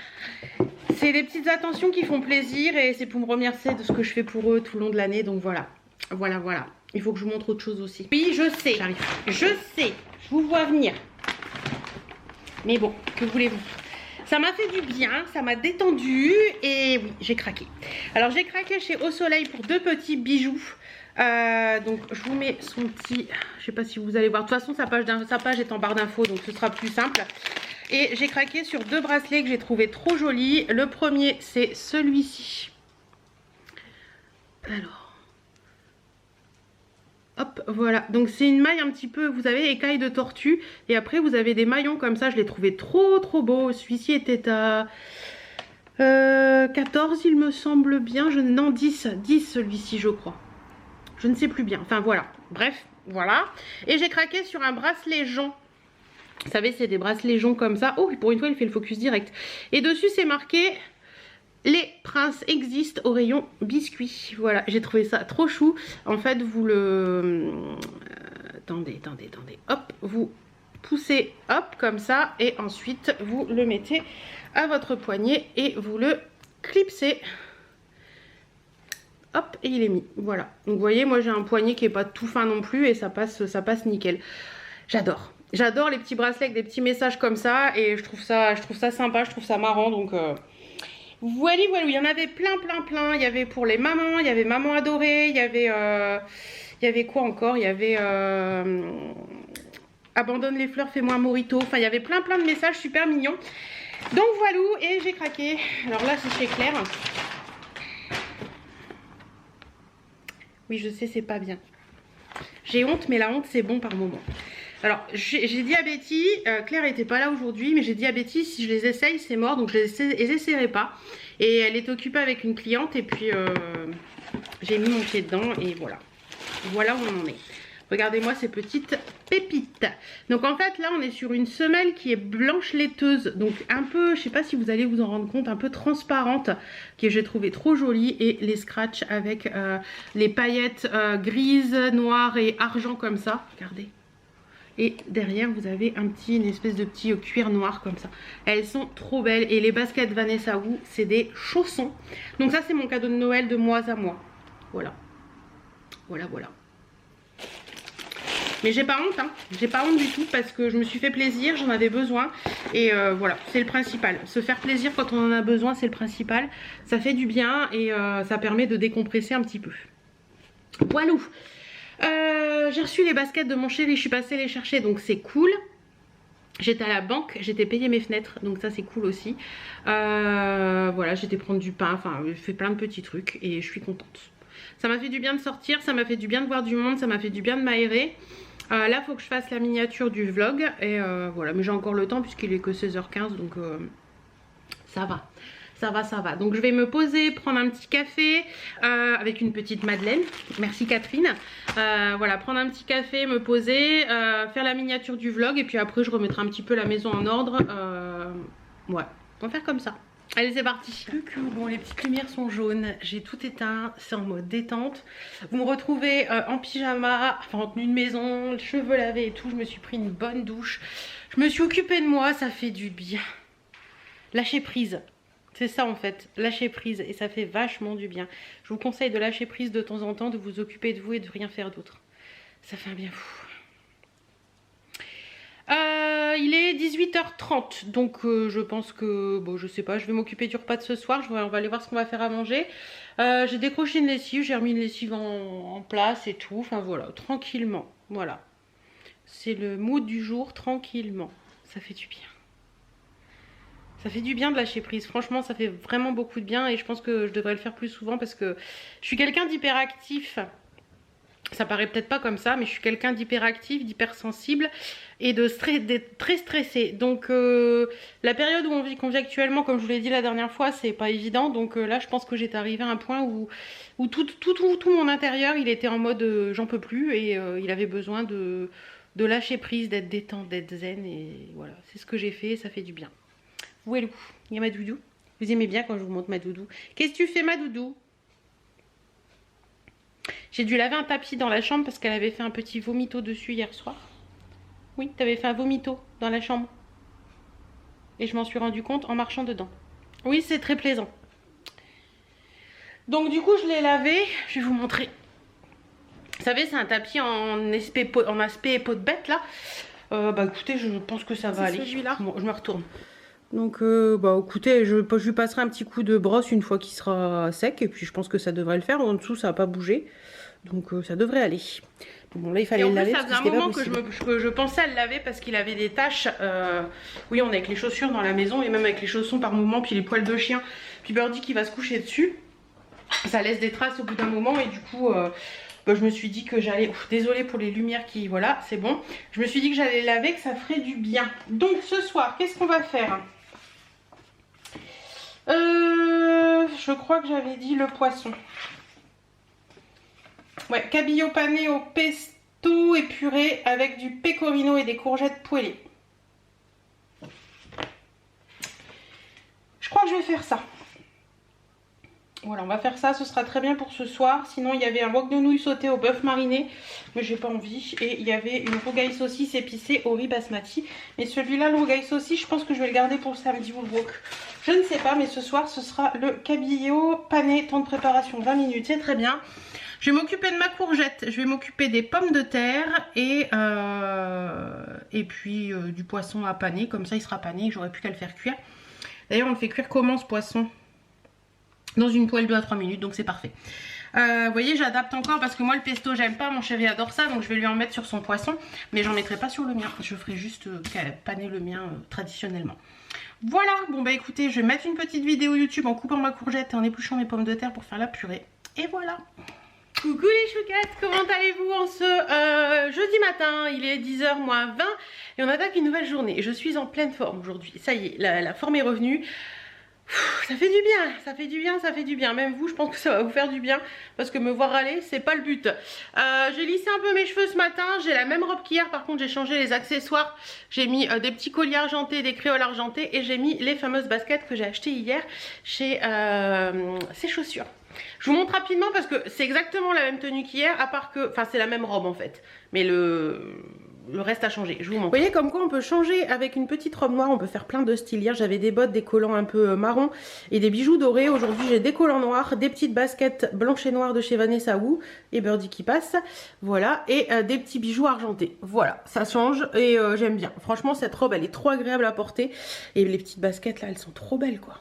C'est des petites attentions qui font plaisir et c'est pour me remercier de ce que je fais pour eux tout le long de l'année. Donc voilà. Voilà. Il faut que je vous montre autre chose aussi. Oui, je sais. J'arrive. Je sais. Je vous vois venir. Mais bon, que voulez-vous? Ça m'a fait du bien, ça m'a détendu et oui, j'ai craqué. Alors j'ai craqué chez Au Soleil pour deux petits bijoux. Donc je vous mets son petit... Je sais pas si vous allez voir. De toute façon, sa page est en barre d'infos, donc ce sera plus simple. Et j'ai craqué sur deux bracelets que j'ai trouvé trop jolis. Le premier, c'est celui-ci. Alors... Hop, voilà, donc c'est une maille un petit peu, vous avez écaille de tortue. Et après vous avez des maillons comme ça, je l'ai trouvé trop beau. Celui-ci était à 14 il me semble bien, non 10 celui-ci je crois. Je ne sais plus bien, enfin voilà, bref, voilà. Et j'ai craqué sur un bracelet jonc. Vous savez c'est des bracelets joncs comme ça. Oh pour une fois il fait le focus direct. Et dessus c'est marqué... Les princes existent au rayon biscuits. Voilà, j'ai trouvé ça trop chou. En fait, vous le... attendez. Hop, vous poussez, hop, comme ça. Et ensuite, vous le mettez à votre poignet et vous le clipsez. Hop, et il est mis. Voilà. Donc, vous voyez, moi, j'ai un poignet qui n'est pas tout fin non plus et ça passe nickel. J'adore. J'adore les petits bracelets avec des petits messages comme ça. Et je trouve ça sympa, je trouve ça marrant. Donc... Voilà, il y en avait plein. Il y avait pour les mamans, il y avait maman adorée, il y avait Il y avait quoi encore? Il y avait abandonne les fleurs, fais-moi un mojito. Enfin, il y avait plein de messages super mignons. Donc voilà, et j'ai craqué. Alors là, c'est chez Claire. Oui, je sais, c'est pas bien. J'ai honte, mais la honte, c'est bon par moment. Alors, j'ai dit à Betty, Claire n'était pas là aujourd'hui, mais j'ai dit à Betty, si je les essaye, c'est mort, donc je les essaierai pas. Et elle est occupée avec une cliente, et puis j'ai mis mon pied dedans, et voilà. Voilà où on en est. Regardez-moi ces petites pépites. Donc en fait, là, on est sur une semelle qui est blanche laiteuse, donc un peu, je sais pas si vous allez vous en rendre compte, un peu transparente, que j'ai trouvé trop jolie, et les scratchs avec les paillettes grises, noires et argent comme ça. Regardez. Et derrière, vous avez une espèce de petit cuir noir comme ça. Elles sont trop belles. Et les baskets Vanessa Wu, c'est des chaussons. Donc ça, c'est mon cadeau de Noël de mois à mois. Voilà. Voilà, voilà. Mais j'ai pas honte, hein. J'ai pas honte du tout parce que je me suis fait plaisir, j'en avais besoin. Et voilà, c'est le principal. Se faire plaisir quand on en a besoin, c'est le principal. Ça fait du bien et ça permet de décompresser un petit peu. Voilà. J'ai reçu les baskets de mon chéri, je suis passée les chercher, donc c'est cool. J'étais à la banque, j'étais payer mes fenêtres, donc ça c'est cool aussi. Voilà, j'étais prendre du pain, enfin j'ai fait plein de petits trucs et je suis contente. Ça m'a fait du bien de sortir, ça m'a fait du bien de voir du monde, ça m'a fait du bien de m'aérer. Là il faut que je fasse la miniature du vlog et voilà, mais j'ai encore le temps puisqu'il est que 16h15, donc ça va. Ça va, ça va. Donc je vais me poser, prendre un petit café avec une petite Madeleine. Merci Catherine. Voilà, prendre un petit café, me poser, faire la miniature du vlog. Et puis après, je remettrai un petit peu la maison en ordre. Ouais, on va faire comme ça. Allez, c'est parti. Bon, les petites lumières sont jaunes. J'ai tout éteint. C'est en mode détente. Vous me retrouvez en pyjama, enfin en tenue de maison, les cheveux lavés et tout. Je me suis pris une bonne douche. Je me suis occupée de moi. Ça fait du bien. Lâcher prise. C'est ça en fait, lâcher prise et ça fait vachement du bien. Je vous conseille de lâcher prise de temps en temps, de vous occuper de vous et de rien faire d'autre. Ça fait un bien fou. Il est 18h30, donc je pense que, bon je sais pas, je vais m'occuper du repas de ce soir. On va aller voir ce qu'on va faire à manger. J'ai décroché une lessive, j'ai remis une lessive en place et tout. Enfin voilà, tranquillement, voilà. C'est le mood du jour, tranquillement. Ça fait du bien. Ça fait du bien de lâcher prise, franchement ça fait vraiment beaucoup de bien et je pense que je devrais le faire plus souvent parce que je suis quelqu'un d'hyperactif. Ça paraît peut-être pas comme ça, mais je suis quelqu'un d'hyperactif, d'hypersensible et d'être très stressée. Donc la période où on vit actuellement, comme je vous l'ai dit la dernière fois, c'est pas évident. Donc là je pense que j'étais arrivée à un point où tout mon intérieur il était en mode j'en peux plus et il avait besoin de lâcher prise, d'être détente, d'être zen et voilà, c'est ce que j'ai fait et ça fait du bien. Où est le coup? Il y a ma doudou. Vous aimez bien quand je vous montre ma doudou. Qu'est-ce que tu fais ma doudou? J'ai dû laver un tapis dans la chambre parce qu'elle avait fait un petit vomito dessus hier soir. Oui, tu avais fait un vomito dans la chambre. Et je m'en suis rendu compte en marchant dedans. Oui, c'est très plaisant. Donc du coup, je l'ai lavé. Je vais vous montrer. Vous savez, c'est un tapis en aspect peau de bête là. Bah écoutez, je pense que ça va aller. Celui-là. Bon, je me retourne. Donc bah écoutez, je lui passerai un petit coup de brosse une fois qu'il sera sec et puis je pense que ça devrait le faire. En dessous ça n'a pas bougé, donc ça devrait aller. Bon là il fallait le laver. Ça faisait un moment que je pensais à le laver parce qu'il avait des taches. Oui, on est avec les chaussures dans la maison et même avec les chaussons par moment, puis les poils de chien, puis Birdie qui va se coucher dessus. Ça laisse des traces au bout d'un moment et du coup bah, je me suis dit que j'allais... Désolée pour les lumières qui... Voilà, c'est bon. Je me suis dit que j'allais laver, que ça ferait du bien. Donc ce soir, qu'est-ce qu'on va faire? Je crois que j'avais dit le poisson. Ouais, cabillaud pané au pesto épuré avec du pecorino et des courgettes poêlées. Je crois que je vais faire ça. Voilà, on va faire ça, ce sera très bien pour ce soir. Sinon, il y avait un wok de nouilles sautées au bœuf mariné, mais j'ai pas envie. Et il y avait une rougaille saucisse épicée au riz basmati. Mais celui-là, le rougaille saucisse, je pense que je vais le garder pour le samedi ou le wok. Je ne sais pas, mais ce soir, ce sera le cabillaud pané. Temps de préparation 20 minutes, c'est très bien. Je vais m'occuper de ma courgette, je vais m'occuper des pommes de terre et puis du poisson à paner. Comme ça, il sera pané, j'aurai plus qu'à le faire cuire. D'ailleurs, on le fait cuire comment ce poisson? Dans une poêle 2 à 3 minutes, donc c'est parfait. Vous voyez, j'adapte encore parce que moi le pesto j'aime pas, mon chéri adore ça, donc je vais lui en mettre sur son poisson, mais j'en mettrai pas sur le mien. Je ferai juste paner le mien traditionnellement. Voilà, bon bah écoutez, je vais mettre une petite vidéo YouTube en coupant ma courgette et en épluchant mes pommes de terre pour faire la purée. Et voilà. Coucou les chouquettes, comment allez-vous en ce jeudi matin? Il est 10h moins 20 et on attaque une nouvelle journée. Je suis en pleine forme aujourd'hui, ça y est, la forme est revenue. Ça fait du bien, ça fait du bien, ça fait du bien. Même vous, je pense que ça va vous faire du bien parce que me voir râler, c'est pas le but. J'ai lissé un peu mes cheveux ce matin. J'ai la même robe qu'hier. Par contre, j'ai changé les accessoires. J'ai mis des petits colliers argentés, des créoles argentés et j'ai mis les fameuses baskets que j'ai achetées hier chez ces chaussures. Je vous montre rapidement parce que c'est exactement la même tenue qu'hier, à part que, enfin, c'est la même robe en fait, mais le reste a changé. Je vous montre. Vous voyez comme quoi on peut changer avec une petite robe noire, on peut faire plein de styles. Hier j'avais des bottes, des collants un peu marron et des bijoux dorés. Aujourd'hui j'ai des collants noirs, des petites baskets blanches et noires de chez Vanessa Wu et Birdie qui passe. Voilà, et des petits bijoux argentés. Voilà, ça change et j'aime bien. Franchement cette robe elle est trop agréable à porter et les petites baskets là elles sont trop belles quoi.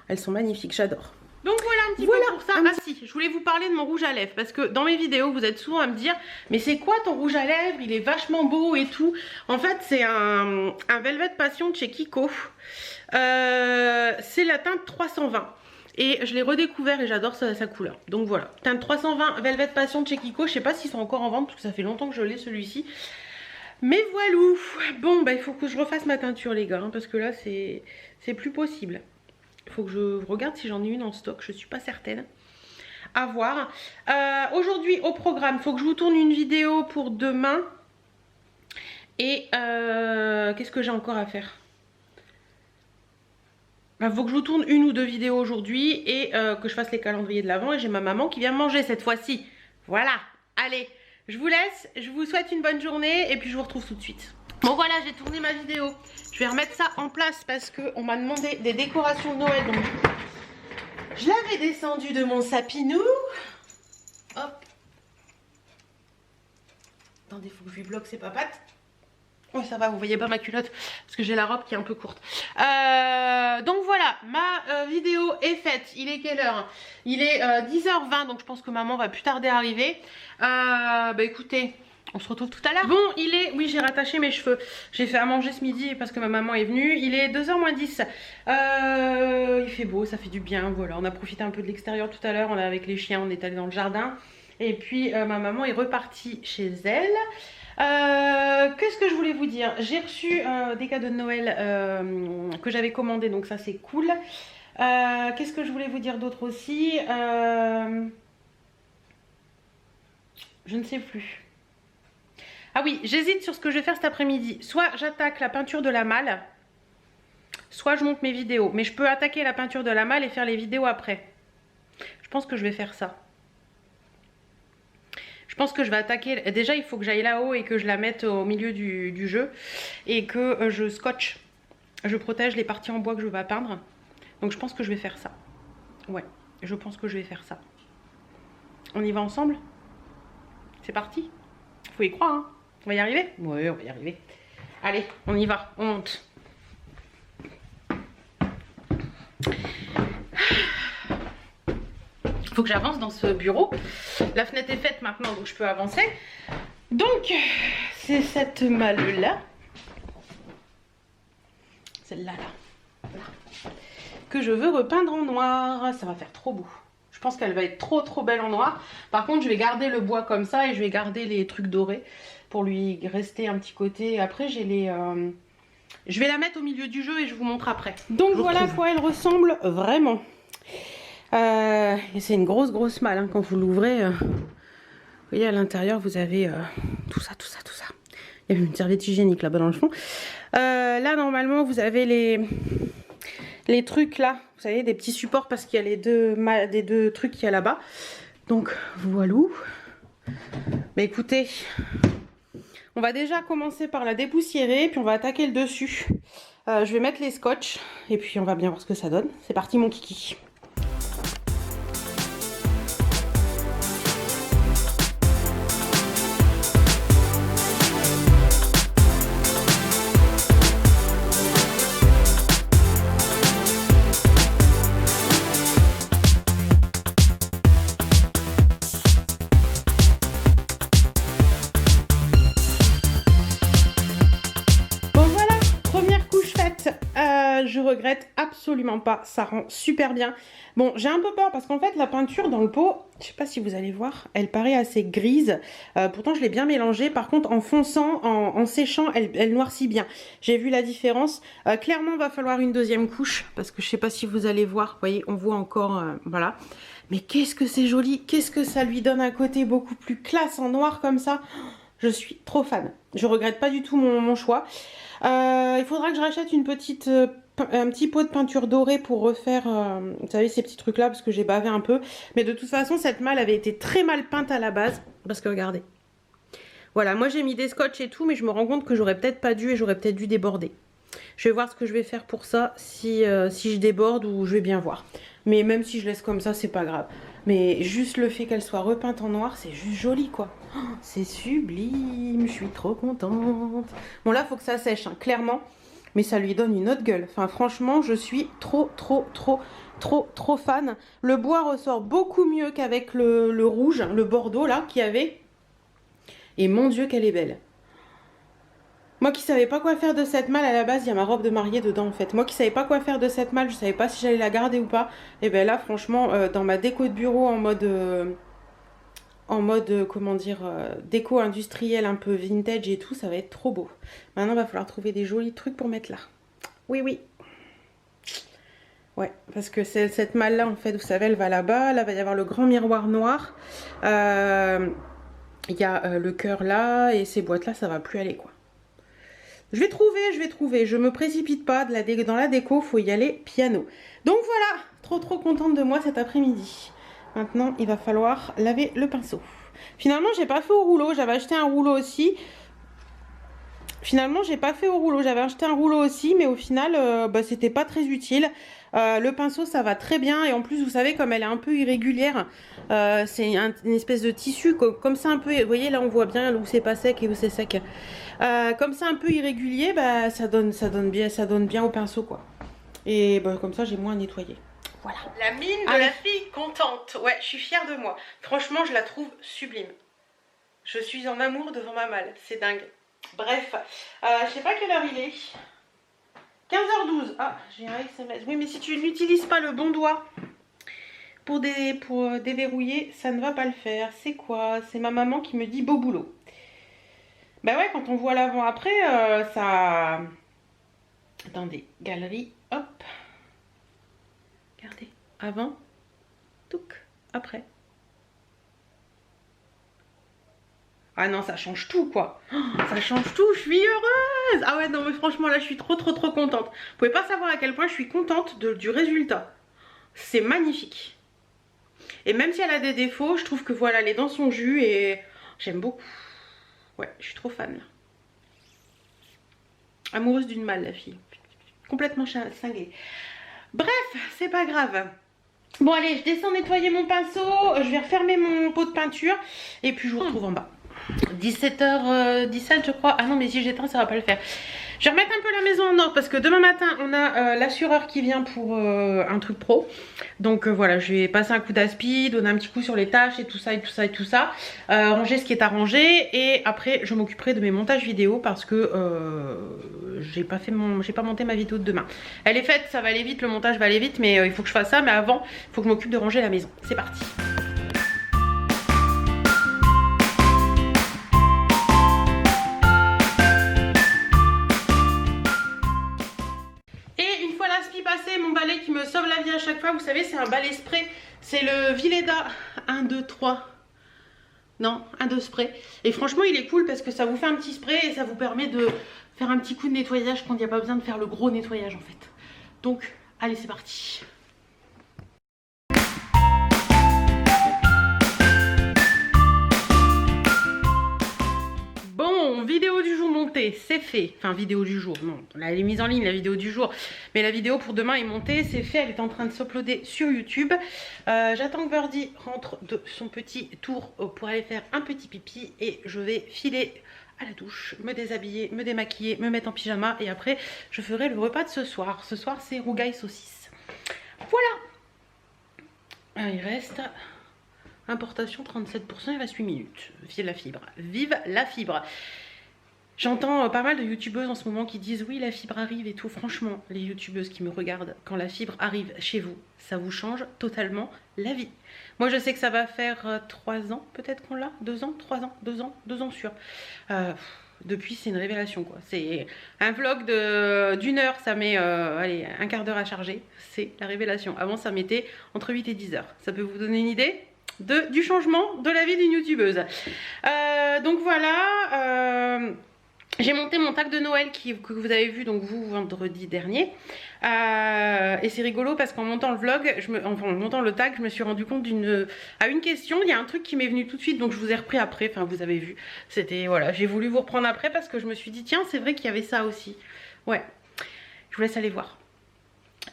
Elles sont magnifiques, j'adore. Donc voilà un petit peu pour ça. Ah si, je voulais vous parler de mon rouge à lèvres parce que dans mes vidéos vous êtes souvent à me dire mais c'est quoi ton rouge à lèvres, il est vachement beau et tout. En fait c'est un Velvet Passion de chez Kiko. C'est la teinte 320 et je l'ai redécouvert et j'adore sa couleur. Donc voilà, teinte 320 Velvet Passion de chez Kiko. Je sais pas s'ils sont encore en vente parce que ça fait longtemps que je l'ai celui-ci. Mais voilà. Bon bah il faut que je refasse ma teinture les gars hein, parce que là c'est plus possible. Il faut que je regarde si j'en ai une en stock, je suis pas certaine. À voir. Aujourd'hui au programme, il faut que je vous tourne une vidéo pour demain. Et qu'est-ce que j'ai encore à faire? Il faut que je vous tourne une ou deux vidéos aujourd'hui et que je fasse les calendriers de l'Avent. Et j'ai ma maman qui vient manger cette fois-ci. Voilà, allez, je vous laisse, je vous souhaite une bonne journée et puis je vous retrouve tout de suite. Bon voilà, j'ai tourné ma vidéo. Je vais remettre ça en place parce qu'on m'a demandé des décorations de Noël. Donc je l'avais descendu de mon sapinou. Hop. Attendez, il faut que je lui bloque ses papates. Oh ça va, vous voyez pas ma culotte parce que j'ai la robe qui est un peu courte. Donc voilà, ma vidéo est faite. Il est quelle heure? Il est 10h20, donc je pense que maman va plus tarder à arriver. Bah écoutez... On se retrouve tout à l'heure. Bon, il est... Oui, j'ai rattaché mes cheveux. J'ai fait à manger ce midi parce que ma maman est venue. Il est 2h moins 10. Il fait beau, ça fait du bien. Voilà, on a profité un peu de l'extérieur tout à l'heure. On est avec les chiens, on est allé dans le jardin. Et puis, ma maman est repartie chez elle. Qu'est-ce que je voulais vous dire? J'ai reçu des cadeaux de Noël que j'avais commandés. Donc ça, c'est cool. Qu'est-ce que je voulais vous dire d'autre aussi? Je ne sais plus. Ah oui, j'hésite sur ce que je vais faire cet après-midi. Soit j'attaque la peinture de la malle, soit je monte mes vidéos. Mais je peux attaquer la peinture de la malle et faire les vidéos après. Je pense que je vais faire ça. Je pense que je vais attaquer... Déjà, il faut que j'aille là-haut et que je la mette au milieu du jeu. Et que je scotche. Je protège les parties en bois que je vais peindre. Donc je pense que je vais faire ça. Ouais, je pense que je vais faire ça. On y va ensemble? C'est parti. Faut y croire, hein. On va y arriver? Ouais, on va y arriver. Allez, on y va, on monte. Faut que j'avance dans ce bureau. La fenêtre est faite maintenant, donc je peux avancer. Donc, c'est cette malle-là. Celle-là, là. Que je veux repeindre en noir. Ça va faire trop beau. Je pense qu'elle va être trop belle en noir. Par contre, je vais garder le bois comme ça et je vais garder les trucs dorés pour lui rester un petit côté. Après, j'ai les... Je vais la mettre au milieu du jeu et je vous montre après. Donc voilà à quoi elle ressemble vraiment. Et c'est une grosse malle hein, quand vous l'ouvrez. Vous voyez à l'intérieur, vous avez tout ça. Il y a une serviette hygiénique là-bas dans le fond. Là, normalement, vous avez les trucs là, vous savez, des petits supports parce qu'il y a les deux trucs qu'il y a là-bas. Donc voilà. Mais écoutez, on va déjà commencer par la dépoussiérer, puis on va attaquer le dessus. Je vais mettre les scotch et puis on va bien voir ce que ça donne. C'est parti mon kiki. regrette absolument pas, ça rend super bien. Bon, j'ai un peu peur parce qu'en fait la peinture dans le pot, je sais pas si vous allez voir, elle paraît assez grise. Pourtant je l'ai bien mélangée, par contre en fonçant, en séchant, elle noircit bien. J'ai vu la différence. Clairement va falloir une deuxième couche parce que je sais pas si vous allez voir, vous voyez on voit encore, voilà. Mais qu'est-ce que c'est joli, qu'est-ce que ça lui donne un côté beaucoup plus classe en noir comme ça. Je suis trop fan. Je regrette pas du tout mon choix. Il faudra que je rachète un petit pot de peinture dorée pour refaire, vous savez, ces petits trucs-là, parce que j'ai bavé un peu. Mais de toute façon, cette malle avait été très mal peinte à la base. Parce que regardez. Voilà, moi j'ai mis des scotch et tout, mais je me rends compte que j'aurais peut-être pas dû et j'aurais peut-être dû déborder. Je vais voir ce que je vais faire pour ça, si je déborde ou je vais bien voir. Mais même si je laisse comme ça, c'est pas grave. Mais juste le fait qu'elle soit repeinte en noir, c'est juste joli quoi. Oh, c'est sublime, je suis trop contente. Bon là, faut que ça sèche, hein, clairement. Mais ça lui donne une autre gueule. Enfin franchement, je suis trop fan. Le bois ressort beaucoup mieux qu'avec le rouge, le bordeaux là, qu'il y avait. Et mon Dieu, qu'elle est belle. Moi qui savais pas quoi faire de cette malle, à la base il y a ma robe de mariée dedans en fait. Moi qui savais pas quoi faire de cette malle, je savais pas si j'allais la garder ou pas. Et ben là franchement dans ma déco de bureau en mode comment dire, déco industrielle un peu vintage et tout, ça va être trop beau. Maintenant il va falloir trouver des jolis trucs pour mettre là. Oui oui. Ouais, parce que cette malle là en fait, vous savez, elle va là-bas. Là va y avoir le grand miroir noir. Il y a le cœur là et ces boîtes là ça va plus aller quoi. Je vais trouver, je me précipite pas dans la déco, faut y aller piano. Donc voilà, trop contente de moi cet après-midi. Maintenant, il va falloir laver le pinceau. Finalement, j'ai pas fait au rouleau, j'avais acheté un rouleau aussi. J'avais acheté un rouleau aussi, mais au final, c'était pas très utile. Le pinceau, ça va très bien. Et en plus, vous savez, comme elle est un peu irrégulière, c'est une espèce de tissu, comme ça un peu, vous voyez, là on voit bien où c'est pas sec et où c'est sec. Comme ça un peu irrégulier, bah, ça donne bien au pinceau, quoi. Et bah, comme ça, j'ai moins à nettoyer. Voilà. La mine de la fille contente. Ouais, je suis fière de moi. Franchement, je la trouve sublime. Je suis en amour devant ma malle. C'est dingue. Bref, je sais pas quelle heure il est. 15h12. Ah, j'ai un SMS. Oui, mais si tu n'utilises pas le bon doigt pour déverrouiller, ça ne va pas le faire. C'est quoi? C'est ma maman qui me dit beau boulot. Bah ouais, quand on voit l'avant-après, ça... Attendez, galerie, hop. Regardez, avant, touc, après. Ah non, ça change tout quoi. Oh, ça change tout, je suis heureuse. Ah ouais, non mais franchement là, je suis trop contente. Vous pouvez pas savoir à quel point je suis contente du résultat. C'est magnifique. Et même si elle a des défauts, je trouve que voilà, les dents sont jus et j'aime beaucoup. Ouais, je suis trop fan là. Amoureuse d'une malle la fille. Complètement cinglée. Bref, c'est pas grave. Bon allez, je descends nettoyer mon pinceau. Je vais refermer mon pot de peinture. Et puis je vous retrouve en bas. 17h17 je crois. Ah non mais si j'éteins ça va pas le faire. Je vais remettre un peu la maison en ordre parce que demain matin on a l'assureur qui vient pour un truc pro. Donc voilà, je vais passer un coup d'aspi, donner un petit coup sur les tâches et tout ça et tout ça et tout ça. Ranger ce qui est à ranger et après je m'occuperai de mes montages vidéo parce que j'ai pas monté ma vidéo de demain. Elle est faite, ça va aller vite, le montage va aller vite mais il faut que je fasse ça. Mais avant, il faut que je m'occupe de ranger la maison. C'est parti. Mon balai qui me sauve la vie à chaque fois, vous savez, c'est un balai spray, c'est le Vileda 1, 2, 3, non, 1, 2 spray. Et franchement, il est cool parce que ça vous fait un petit spray et ça vous permet de faire un petit coup de nettoyage quand il n'y a pas besoin de faire le gros nettoyage en fait. Donc, allez, c'est parti. Bon, vidéo du jour montée, c'est fait. Enfin, vidéo du jour, non, elle est mise en ligne la vidéo du jour. Mais la vidéo pour demain est montée, c'est fait, elle est en train de s'uploader sur YouTube. J'attends que Birdie rentre de son petit tour pour aller faire un petit pipi. Et je vais filer à la douche, me déshabiller, me démaquiller, me mettre en pyjama. Et après, je ferai le repas de ce soir. Ce soir, c'est rougail saucisse. Voilà. Il reste... Importation 37%, il reste 8 minutes. Vive la fibre. Vive la fibre. J'entends pas mal de youtubeuses en ce moment qui disent oui la fibre arrive et tout. Franchement, les youtubeuses qui me regardent, quand la fibre arrive chez vous, ça vous change totalement la vie. Moi je sais que ça va faire 3 ans peut-être qu'on l'a, 2 ans, 3 ans, 2 ans sûr. Depuis c'est une révélation quoi. C'est un vlog d'1 heure, ça met allez, un quart d'heure à charger. C'est la révélation. Avant ça mettait entre 8 et 10 heures. Ça peut vous donner une idée du changement de la vie d'une youtubeuse. Donc voilà. J'ai monté mon tag de Noël que vous avez vu donc vous vendredi dernier et c'est rigolo parce qu'en montant le vlog, en montant le tag, je me suis rendu compte d'une question. Il y a un truc qui m'est venu tout de suite donc je vous ai repris après, enfin vous avez vu. C'était voilà, j'ai voulu vous reprendre après parce que je me suis dit tiens c'est vrai qu'il y avait ça aussi. Ouais, je vous laisse aller voir.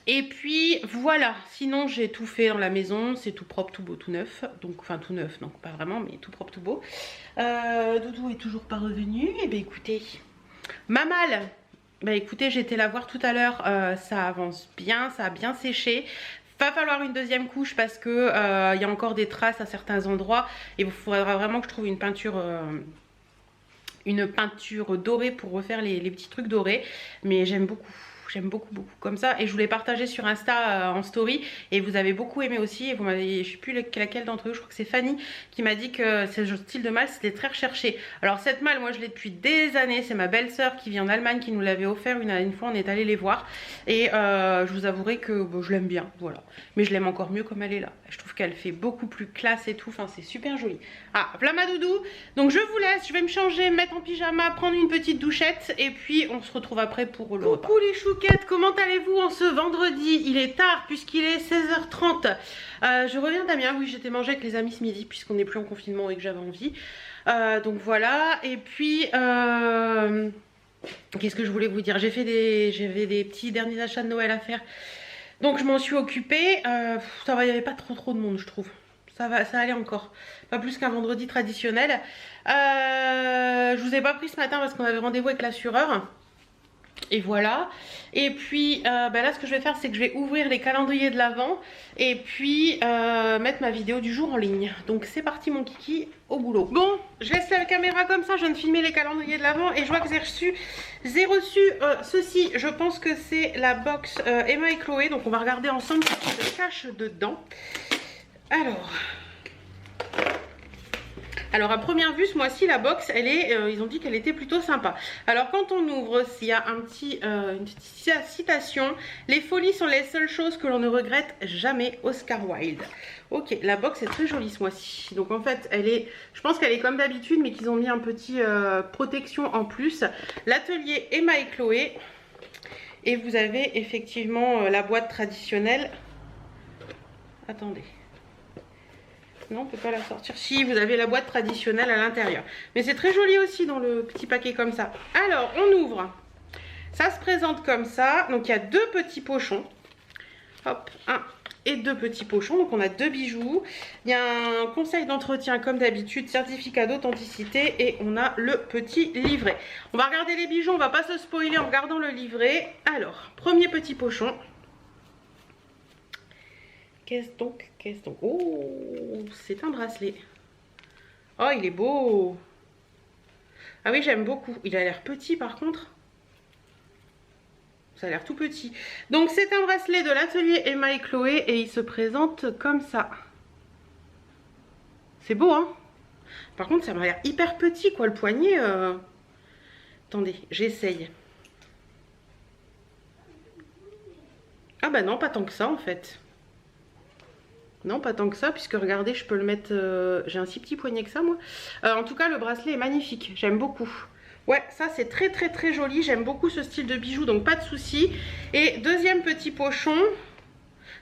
Et puis voilà, sinon j'ai tout fait dans la maison, c'est tout propre, tout beau, tout neuf. Donc, enfin tout neuf, donc pas vraiment, mais tout propre, tout beau. Doudou est toujours pas revenu. Et bien écoutez, Mamal, bah écoutez, j'étais la voir tout à l'heure, ça avance bien, ça a bien séché. Va falloir une deuxième couche parce que il y a encore des traces à certains endroits. Et il faudra vraiment que je trouve une peinture dorée pour refaire les petits trucs dorés. Mais j'aime beaucoup. J'aime beaucoup comme ça et je voulais partager sur Insta en story et vous avez beaucoup aimé aussi et vous m'avez, je sais plus laquelle d'entre eux, je crois que c'est Fanny qui m'a dit que ce style de malle c'était très recherché. Alors cette malle moi je l'ai depuis des années, c'est ma belle-sœur qui vit en Allemagne qui nous l'avait offert une fois, on est allé les voir et je vous avouerai que bon, je l'aime bien, voilà, mais je l'aime encore mieux comme elle est là, je trouve qu'elle fait beaucoup plus classe et tout, enfin c'est super joli. Ah voilà ma doudou, donc je vous laisse, je vais me changer, me mettre en pyjama, prendre une petite douchette et puis on se retrouve après pour le repas. Coucou les chouquettes, comment allez-vous en ce vendredi? Il est tard puisqu'il est 16h30. Je reviens d'Amiens, oui j'étais mangée avec les amis ce midi puisqu'on n'est plus en confinement et que j'avais envie. Donc voilà, et puis qu'est-ce que je voulais vous dire? J'avais des petits derniers achats de Noël à faire. Donc je m'en suis occupée. Ça va, il n'y avait pas trop de monde je trouve. Ça allait encore. Pas plus qu'un vendredi traditionnel. Je vous ai pas pris ce matin parce qu'on avait rendez-vous avec l'assureur. Et voilà. Et puis là ce que je vais faire c'est que je vais ouvrir les calendriers de l'Avent et puis mettre ma vidéo du jour en ligne. Donc c'est parti mon kiki, au boulot. Bon, je laisse la caméra comme ça, je viens de filmer les calendriers de l'Avent et je vois que j'ai reçu ceci. Je pense que c'est la box Emma et Chloé. Donc on va regarder ensemble ce qui se cache dedans. Alors à première vue ce mois-ci la box elle est, ils ont dit qu'elle était plutôt sympa. Alors quand on ouvre, il y a une petite citation: les folies sont les seules choses que l'on ne regrette jamais, Oscar Wilde. Ok, la box est très jolie ce mois-ci. Donc en fait elle est, je pense qu'elle est comme d'habitude mais qu'ils ont mis un petit protection en plus. L'atelier Emma et Chloé. Et vous avez effectivement la boîte traditionnelle. Attendez. Non, on ne peut pas la sortir. Si, vous avez la boîte traditionnelle à l'intérieur. Mais c'est très joli aussi dans le petit paquet comme ça. Alors, on ouvre. Ça se présente comme ça. Donc, il y a 2 petits pochons. Hop, 1 et 2 petits pochons. Donc, on a 2 bijoux. Il y a un conseil d'entretien comme d'habitude, certificat d'authenticité. Et on a le petit livret. On va regarder les bijoux. On ne va pas se spoiler en regardant le livret. Alors, premier petit pochon. Qu'est-ce donc? Oh, c'est un bracelet. Oh, il est beau. Ah oui, j'aime beaucoup. Il a l'air petit par contre. Ça a l'air tout petit. Donc c'est un bracelet de l'atelier Emma et Chloé et il se présente comme ça. C'est beau hein. Par contre ça m'a l'air hyper petit quoi, le poignet. Attendez, j'essaye. Ah bah non, pas tant que ça en fait. Non, pas tant que ça, puisque regardez, je peux le mettre... j'ai un si petit poignet que ça, moi. En tout cas, le bracelet est magnifique. J'aime beaucoup. Ouais, ça, c'est très joli. J'aime beaucoup ce style de bijoux, donc pas de souci. Et deuxième petit pochon.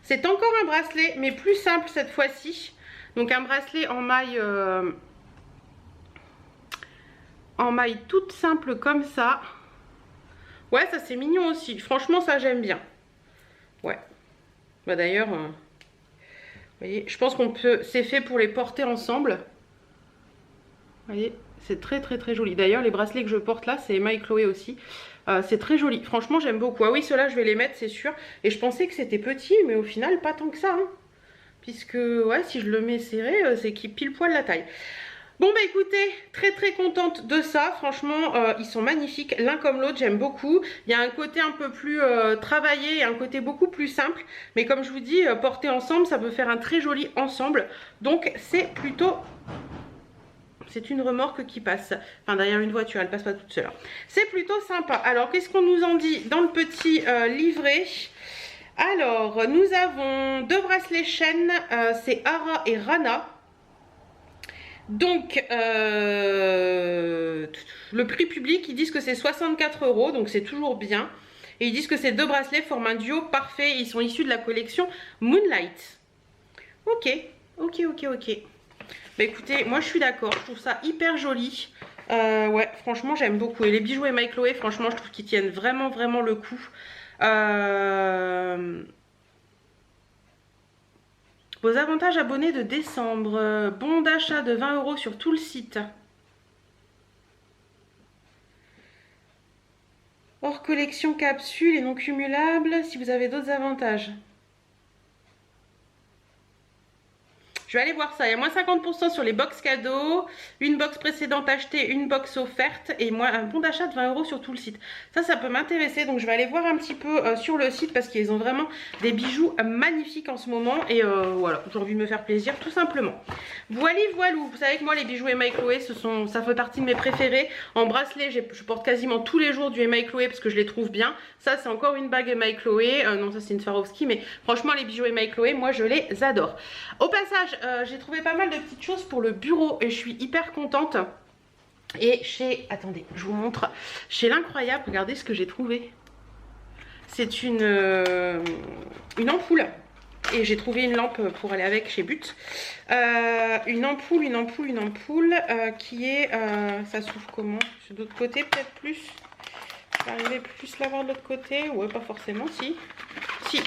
C'est encore un bracelet, mais plus simple cette fois-ci. Donc, un bracelet en maille... en maille toute simple comme ça. Ouais, ça, c'est mignon aussi. Franchement, ça, j'aime bien. Ouais. Bah, d'ailleurs... Vous voyez, je pense qu'on peut, c'est fait pour les porter ensemble. Vous voyez, c'est très joli. D'ailleurs, les bracelets que je porte là, c'est Emma et Chloé aussi. C'est très joli. Franchement, j'aime beaucoup. Ah oui, ceux-là, je vais les mettre, c'est sûr. Et je pensais que c'était petit, mais au final, pas tant que ça. Hein. Puisque, ouais, si je le mets serré, c'est qu'il pile poil la taille. Bon bah écoutez, très contente de ça, franchement ils sont magnifiques l'un comme l'autre, j'aime beaucoup. Il y a un côté un peu plus travaillé et un côté beaucoup plus simple, mais comme je vous dis, porter ensemble ça peut faire un très joli ensemble, donc c'est plutôt... C'est une remorque qui passe, enfin derrière une voiture, elle passe pas toute seule. C'est plutôt sympa. Alors qu'est-ce qu'on nous en dit dans le petit livret? Alors nous avons deux bracelets chaînes, c'est Ara et Rana. Donc le prix public, ils disent que c'est 64 €, donc c'est toujours bien. Et ils disent que ces deux bracelets forment un duo parfait. Ils sont issus de la collection Moonlight. Ok. Bah écoutez, moi je suis d'accord, je trouve ça hyper joli. Ouais, franchement j'aime beaucoup. Et les bijoux Emma et Chloé, franchement je trouve qu'ils tiennent vraiment le coup. Vos avantages abonnés de décembre. Bon d'achat de 20 € sur tout le site. Hors collection capsule et non cumulable si vous avez d'autres avantages. Je vais aller voir ça. Il y a moins 50% sur les box cadeaux, une box précédente achetée, une box offerte et moi un bon d'achat de 20 € sur tout le site. Ça peut m'intéresser. Donc je vais aller voir un petit peu sur le site parce qu'ils ont vraiment des bijoux magnifiques en ce moment. Et voilà, j'ai envie de me faire plaisir tout simplement. Voilou. Vous savez que moi les bijoux Emma et Chloé, ça fait partie de mes préférés. En bracelet, je porte quasiment tous les jours du Emma et Chloé parce que je les trouve bien. Ça c'est encore une bague Emma et Chloé. Non, ça c'est une Swarovski. Mais franchement les bijoux Emma et Chloé, moi je les adore. Au passage, j'ai trouvé pas mal de petites choses pour le bureau et je suis hyper contente. Et chez, attendez, je vous montre, chez l'Incroyable, regardez ce que j'ai trouvé. C'est une ampoule. Et j'ai trouvé une lampe pour aller avec chez But. Une ampoule qui est, ça s'ouvre comment? De l'autre côté peut-être plus. Je vais arriver plus l'avoir de l'autre côté. Ouais, pas forcément, si. Si,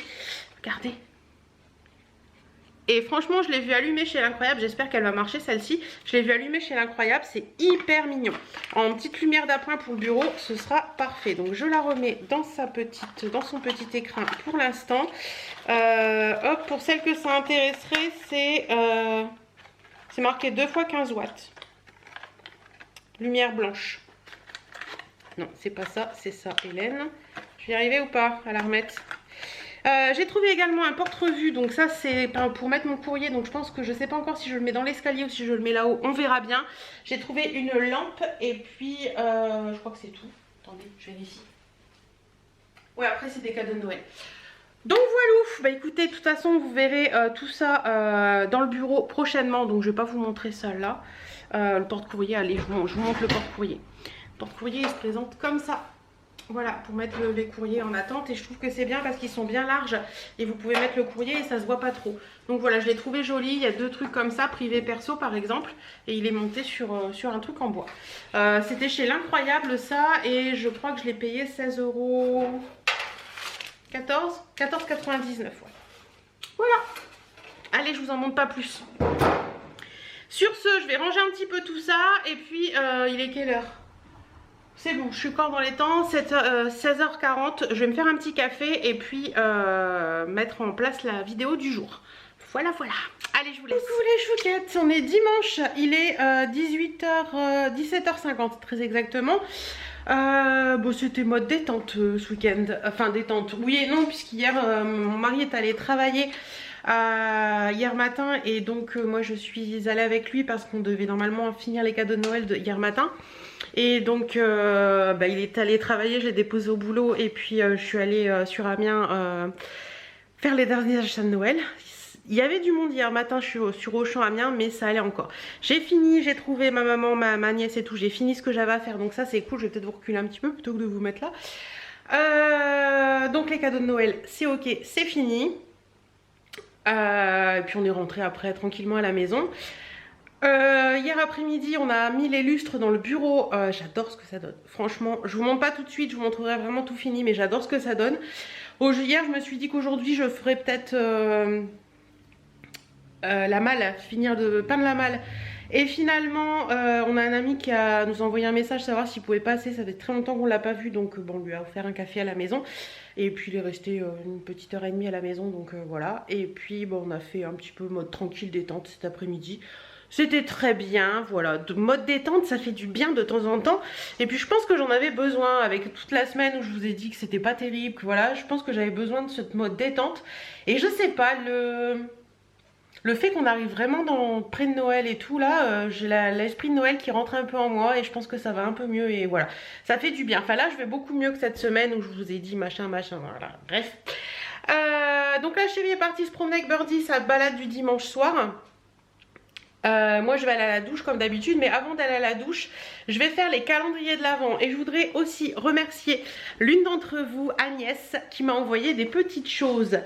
regardez. Et franchement je l'ai vue allumer chez l'Incroyable, j'espère qu'elle va marcher celle-ci. Je l'ai vue allumer chez l'Incroyable, c'est hyper mignon. En petite lumière d'appoint pour le bureau, ce sera parfait. Donc je la remets dans son petit écrin pour l'instant. Hop, pour celle que ça intéresserait, c'est marqué 2 fois 15 watts. Lumière blanche. Non, c'est pas ça, c'est ça Hélène. Je vais y arriver ou pas à la remettre? J'ai trouvé également un porte-revue, donc ça c'est pour mettre mon courrier, donc je pense que je sais pas encore si je le mets dans l'escalier ou si je le mets là-haut, on verra bien. J'ai trouvé une lampe et puis je crois que c'est tout. Attendez, je vérifie. Ouais, après c'est des cadeaux de Noël. Donc voilà, bah écoutez, de toute façon vous verrez tout ça dans le bureau prochainement, donc je vais pas vous montrer ça là. Le porte-courrier, allez, je vous montre le porte-courrier. Le porte-courrier il se présente comme ça. Voilà, pour mettre les courriers en attente. Et je trouve que c'est bien parce qu'ils sont bien larges. Et vous pouvez mettre le courrier et ça se voit pas trop. Donc voilà, je l'ai trouvé joli. Il y a deux trucs comme ça, privé perso par exemple. Et il est monté sur un truc en bois. C'était chez l'Incroyable ça. Et je crois que je l'ai payé 16 €. 14,99 €. Ouais. Voilà. Allez, je vous en montre pas plus. Sur ce, je vais ranger un petit peu tout ça. Et puis, il est quelle heure ? C'est bon, je suis encore dans les temps, 16h40, je vais me faire un petit café et puis mettre en place la vidéo du jour. Voilà. Allez, je vous laisse. Coucou les chouquettes, on est dimanche, il est 17h50 très exactement. Bon, c'était mode détente ce week-end, enfin détente, oui et non, puisqu'hier mon mari est allé travailler hier matin et donc moi je suis allée avec lui parce qu'on devait normalement finir les cadeaux de Noël de hier matin. Et donc il est allé travailler, je l'ai déposé au boulot et puis je suis allée sur Amiens faire les derniers achats de Noël. Il y avait du monde hier matin, je suis sur Auchan Amiens, mais ça allait encore. J'ai fini, j'ai trouvé ma maman, ma nièce et tout, j'ai fini ce que j'avais à faire, donc ça c'est cool. Je vais peut-être vous reculer un petit peu plutôt que de vous mettre là. Donc les cadeaux de Noël, c'est ok, c'est fini. Et puis on est rentré après tranquillement à la maison. Hier après-midi on a mis les lustres dans le bureau. J'adore ce que ça donne, franchement je vous montre pas tout de suite, je vous montrerai vraiment tout fini, mais j'adore ce que ça donne. Hier je me suis dit qu'aujourd'hui je ferais peut-être la malle, finir de peindre la malle. Et finalement on a un ami qui nous a envoyé un message savoir s'il pouvait passer, ça fait très longtemps qu'on l'a pas vu, donc bon, on lui a offert un café à la maison. Et puis il est resté une petite heure et demie à la maison, donc voilà. Et puis bon, on a fait un petit peu mode tranquille détente cet après-midi. C'était très bien, voilà, de mode détente, ça fait du bien de temps en temps. Et puis je pense que j'en avais besoin avec toute la semaine où je vous ai dit que c'était pas terrible, que voilà, je pense que j'avais besoin de ce mode détente. Et je sais pas, le fait qu'on arrive vraiment près de Noël et tout là, j'ai l'esprit de Noël qui rentre un peu en moi et je pense que ça va un peu mieux et voilà, ça fait du bien. Enfin là je vais beaucoup mieux que cette semaine où je vous ai dit machin, voilà, bref. Donc la chérie est partie se promener avec Birdie, sa balade du dimanche soir. Moi je vais aller à la douche comme d'habitude, mais avant d'aller à la douche je vais faire les calendriers de l'Avent. Et je voudrais aussi remercier l'une d'entre vous, Agnès, qui m'a envoyé des petites choses.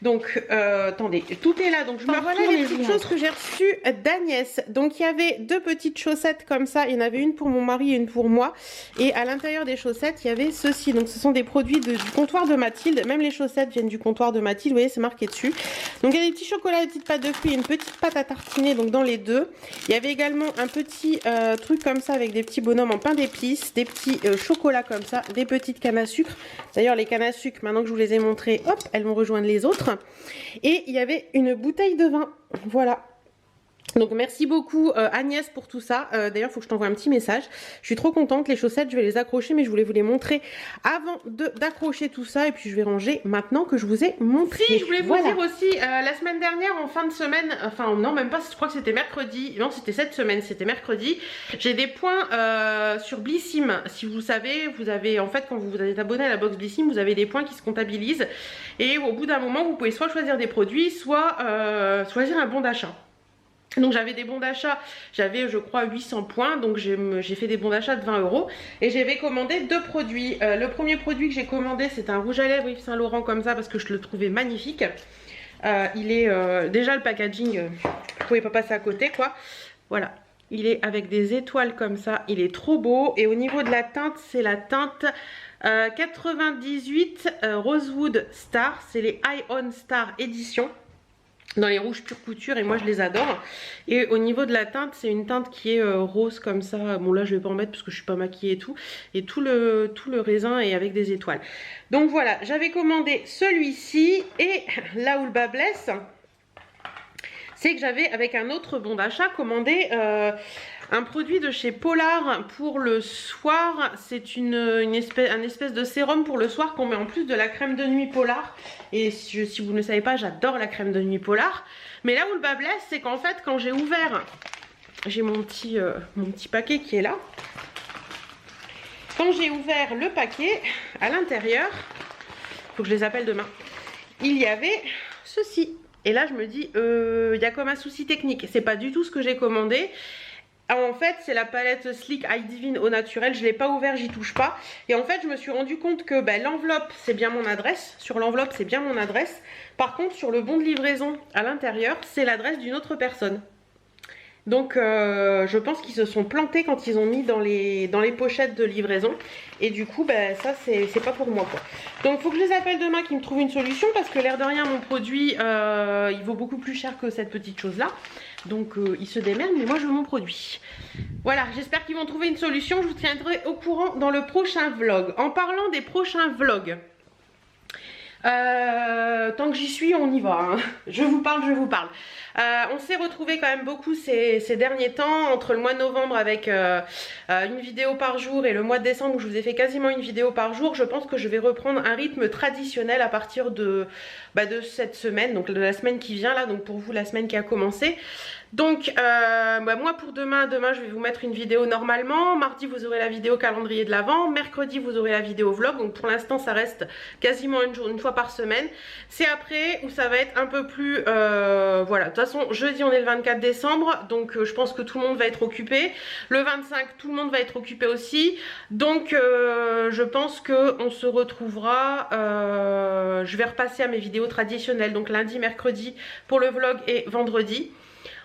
Donc attendez, tout est là, donc je me retourne. Voilà les petites choses que j'ai reçues d'Agnès. Donc il y avait deux petites chaussettes comme ça, il y en avait une pour mon mari et une pour moi. Et à l'intérieur des chaussettes il y avait ceci, donc ce sont des produits du comptoir de Mathilde. Même les chaussettes viennent du comptoir de Mathilde, vous voyez c'est marqué dessus. Donc il y a des petits chocolats, des petites pâtes de fruits, une petite pâte à tartiner donc dans les deux. Il y avait également un petit truc comme ça avec des petits bonhommes en pain d'épices, des petits chocolats comme ça, des petites cannes à sucre. D'ailleurs les cannes à sucre, maintenant que je vous les ai montrées, hop, elles vont rejoindre les autres. Et il y avait une bouteille de vin, voilà. Donc merci beaucoup Agnès pour tout ça. D'ailleurs il faut que je t'envoie un petit message. Je suis trop contente, les chaussettes je vais les accrocher, mais je voulais vous les montrer avant d'accrocher tout ça. Et puis je vais ranger maintenant que je vous ai montré. Si, je voulais vous dire aussi, la semaine dernière en fin de semaine, enfin non même pas, je crois que c'était mercredi, non c'était cette semaine, c'était mercredi. J'ai des points sur Blissim. Si vous savez, vous avez en fait quand vous êtes abonné à la box Blissim, vous avez des points qui se comptabilisent. Et au bout d'un moment vous pouvez soit choisir des produits, soit choisir un bon d'achat. Donc j'avais des bons d'achat, j'avais je crois 800 points, donc j'ai fait des bons d'achat de 20 € et j'avais commandé deux produits. Le premier produit que j'ai commandé c'est un rouge à lèvres Yves Saint Laurent comme ça parce que je le trouvais magnifique. Il est déjà le packaging, je pouvais pas passer à côté quoi. Voilà, il est avec des étoiles comme ça, il est trop beau. Et au niveau de la teinte, c'est la teinte 98 Rosewood Star, c'est les High On Star édition. Dans les rouges pure couture et moi je les adore. Et au niveau de la teinte c'est une teinte qui est rose comme ça. Bon là je vais pas en mettre parce que je suis pas maquillée et tout. Et tout le raisin est avec des étoiles. Donc voilà, j'avais commandé celui-ci. Et là où le bas blesse, c'est que j'avais avec un autre bon d'achat commandé un produit de chez Polar pour le soir. C'est un espèce de sérum pour le soir qu'on met en plus de la crème de nuit Polar. Et si vous ne savez pas, j'adore la crème de nuit Polar. Mais là où le bas blesse, c'est qu'en fait quand j'ai ouvert, j'ai mon petit paquet qui est là. Quand j'ai ouvert le paquet, à l'intérieur, faut que je les appelle demain, il y avait ceci. Et là je me dis, il y a comme un souci technique. C'est pas du tout ce que j'ai commandé. En fait c'est la palette Sleek Eye Divine au naturel, je ne l'ai pas ouvert, j'y touche pas. Et en fait je me suis rendu compte que l'enveloppe c'est bien mon adresse, sur l'enveloppe c'est bien mon adresse. Par contre sur le bon de livraison à l'intérieur c'est l'adresse d'une autre personne. Donc je pense qu'ils se sont plantés quand ils ont mis dans les pochettes de livraison. Et du coup ça c'est pas pour moi quoi. Donc il faut que je les appelle demain qu'ils me trouvent une solution. Parce que l'air de rien mon produit il vaut beaucoup plus cher que cette petite chose là. Donc ils se démerdent mais moi je veux mon produit. Voilà, j'espère qu'ils vont trouver une solution. Je vous tiendrai au courant dans le prochain vlog. En parlant des prochains vlogs, tant que j'y suis on y va hein. Je vous parle. On s'est retrouvés quand même beaucoup ces derniers temps. Entre le mois de novembre avec une vidéo par jour et le mois de décembre où je vous ai fait quasiment une vidéo par jour, je pense que je vais reprendre un rythme traditionnel à partir de cette semaine, donc de la semaine qui vient là, donc pour vous la semaine qui a commencé. Donc moi pour demain je vais vous mettre une vidéo normalement. Mardi vous aurez la vidéo calendrier de l'Avent. Mercredi vous aurez la vidéo vlog. Donc pour l'instant ça reste quasiment une fois par semaine. C'est après où ça va être un peu plus voilà. De toute façon jeudi on est le 24 décembre. Donc je pense que tout le monde va être occupé. Le 25 tout le monde va être occupé aussi. Donc je pense qu'on se retrouvera. Je vais repasser à mes vidéos traditionnelles. Donc lundi, mercredi pour le vlog et vendredi.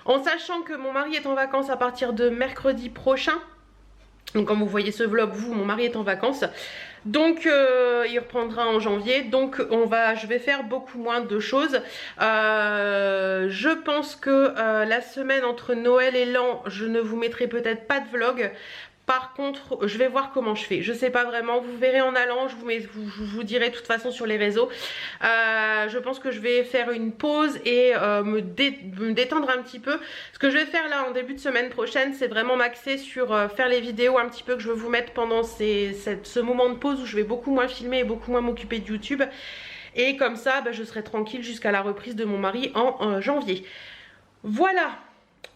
En sachant que mon mari est en vacances à partir de mercredi prochain. Donc comme vous voyez ce vlog, mon mari est en vacances. Donc il reprendra en janvier. Donc je vais faire beaucoup moins de choses. Je pense que la semaine entre Noël et l'an, je ne vous mettrai peut-être pas de vlog. Par contre, je vais voir comment je fais. Je sais pas vraiment, vous verrez en allant, je vous dirai de toute façon sur les réseaux. Je pense que je vais faire une pause et me détendre un petit peu. Ce que je vais faire là en début de semaine prochaine, c'est vraiment m'axer sur faire les vidéos un petit peu que je veux vous mettre pendant ce moment de pause où je vais beaucoup moins filmer et beaucoup moins m'occuper de YouTube. Et comme ça, je serai tranquille jusqu'à la reprise de mon mari en janvier. Voilà.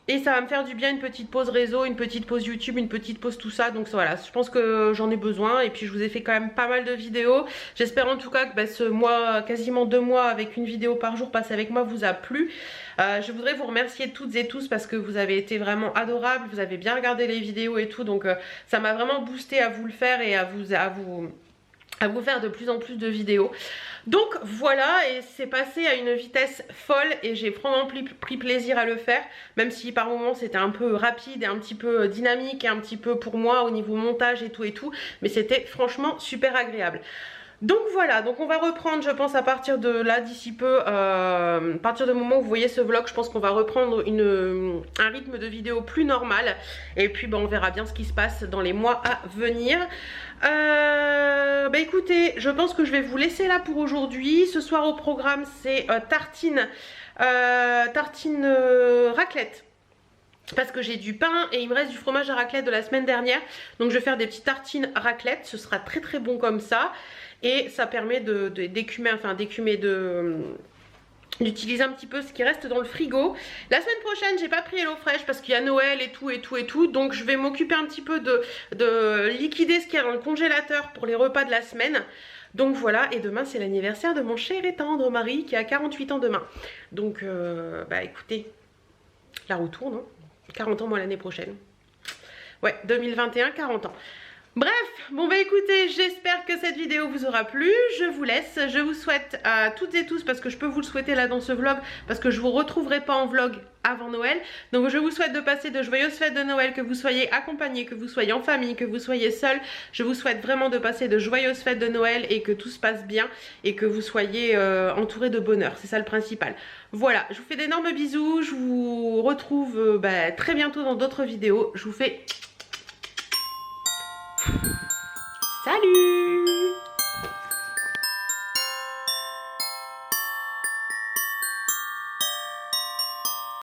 Et ça va me faire du bien, une petite pause réseau, une petite pause YouTube, une petite pause tout ça. Donc voilà, je pense que j'en ai besoin. Et puis je vous ai fait quand même pas mal de vidéos. J'espère en tout cas que ce mois, quasiment 2 mois avec une vidéo par jour passée avec moi vous a plu. Je voudrais vous remercier toutes et tous parce que vous avez été vraiment adorables. Vous avez bien regardé les vidéos et tout. Donc ça m'a vraiment boosté à vous le faire et à vous faire de plus en plus de vidéos. Donc voilà, et c'est passé à une vitesse folle et j'ai vraiment pris plaisir à le faire, même si par moments c'était un peu rapide et un petit peu dynamique et un petit peu pour moi au niveau montage et tout, mais c'était franchement super agréable. Donc voilà, donc on va reprendre je pense à partir de là d'ici peu, à partir du moment où vous voyez ce vlog, je pense qu'on va reprendre un rythme de vidéo plus normal. Et puis on verra bien ce qui se passe dans les mois à venir. Écoutez, je pense que je vais vous laisser là pour aujourd'hui. Ce soir au programme c'est tartine raclette. Parce que j'ai du pain et il me reste du fromage à raclette de la semaine dernière. Donc je vais faire des petites tartines raclette. Ce sera très très bon comme ça. Et ça permet d'utiliser un petit peu ce qui reste dans le frigo. La semaine prochaine j'ai pas pris HelloFresh parce qu'il y a Noël et tout. Donc je vais m'occuper un petit peu de liquider ce qu'il y a dans le congélateur pour les repas de la semaine. Donc voilà, et demain c'est l'anniversaire de mon cher et tendre mari qui a 48 ans demain. Donc écoutez, la roue tourne, hein. 40 ans moi l'année prochaine. Ouais, 2021, 40 ans. Bref, écoutez, j'espère que cette vidéo vous aura plu. Je vous laisse, je vous souhaite à toutes et tous, parce que je peux vous le souhaiter là dans ce vlog, parce que je vous retrouverai pas en vlog avant Noël. Donc je vous souhaite de passer de joyeuses fêtes de Noël, que vous soyez accompagnés, que vous soyez en famille, que vous soyez seul. Je vous souhaite vraiment de passer de joyeuses fêtes de Noël et que tout se passe bien et que vous soyez entourés de bonheur. C'est ça le principal. Voilà, je vous fais d'énormes bisous. Je vous retrouve très bientôt dans d'autres vidéos. Je vous fais... Salut!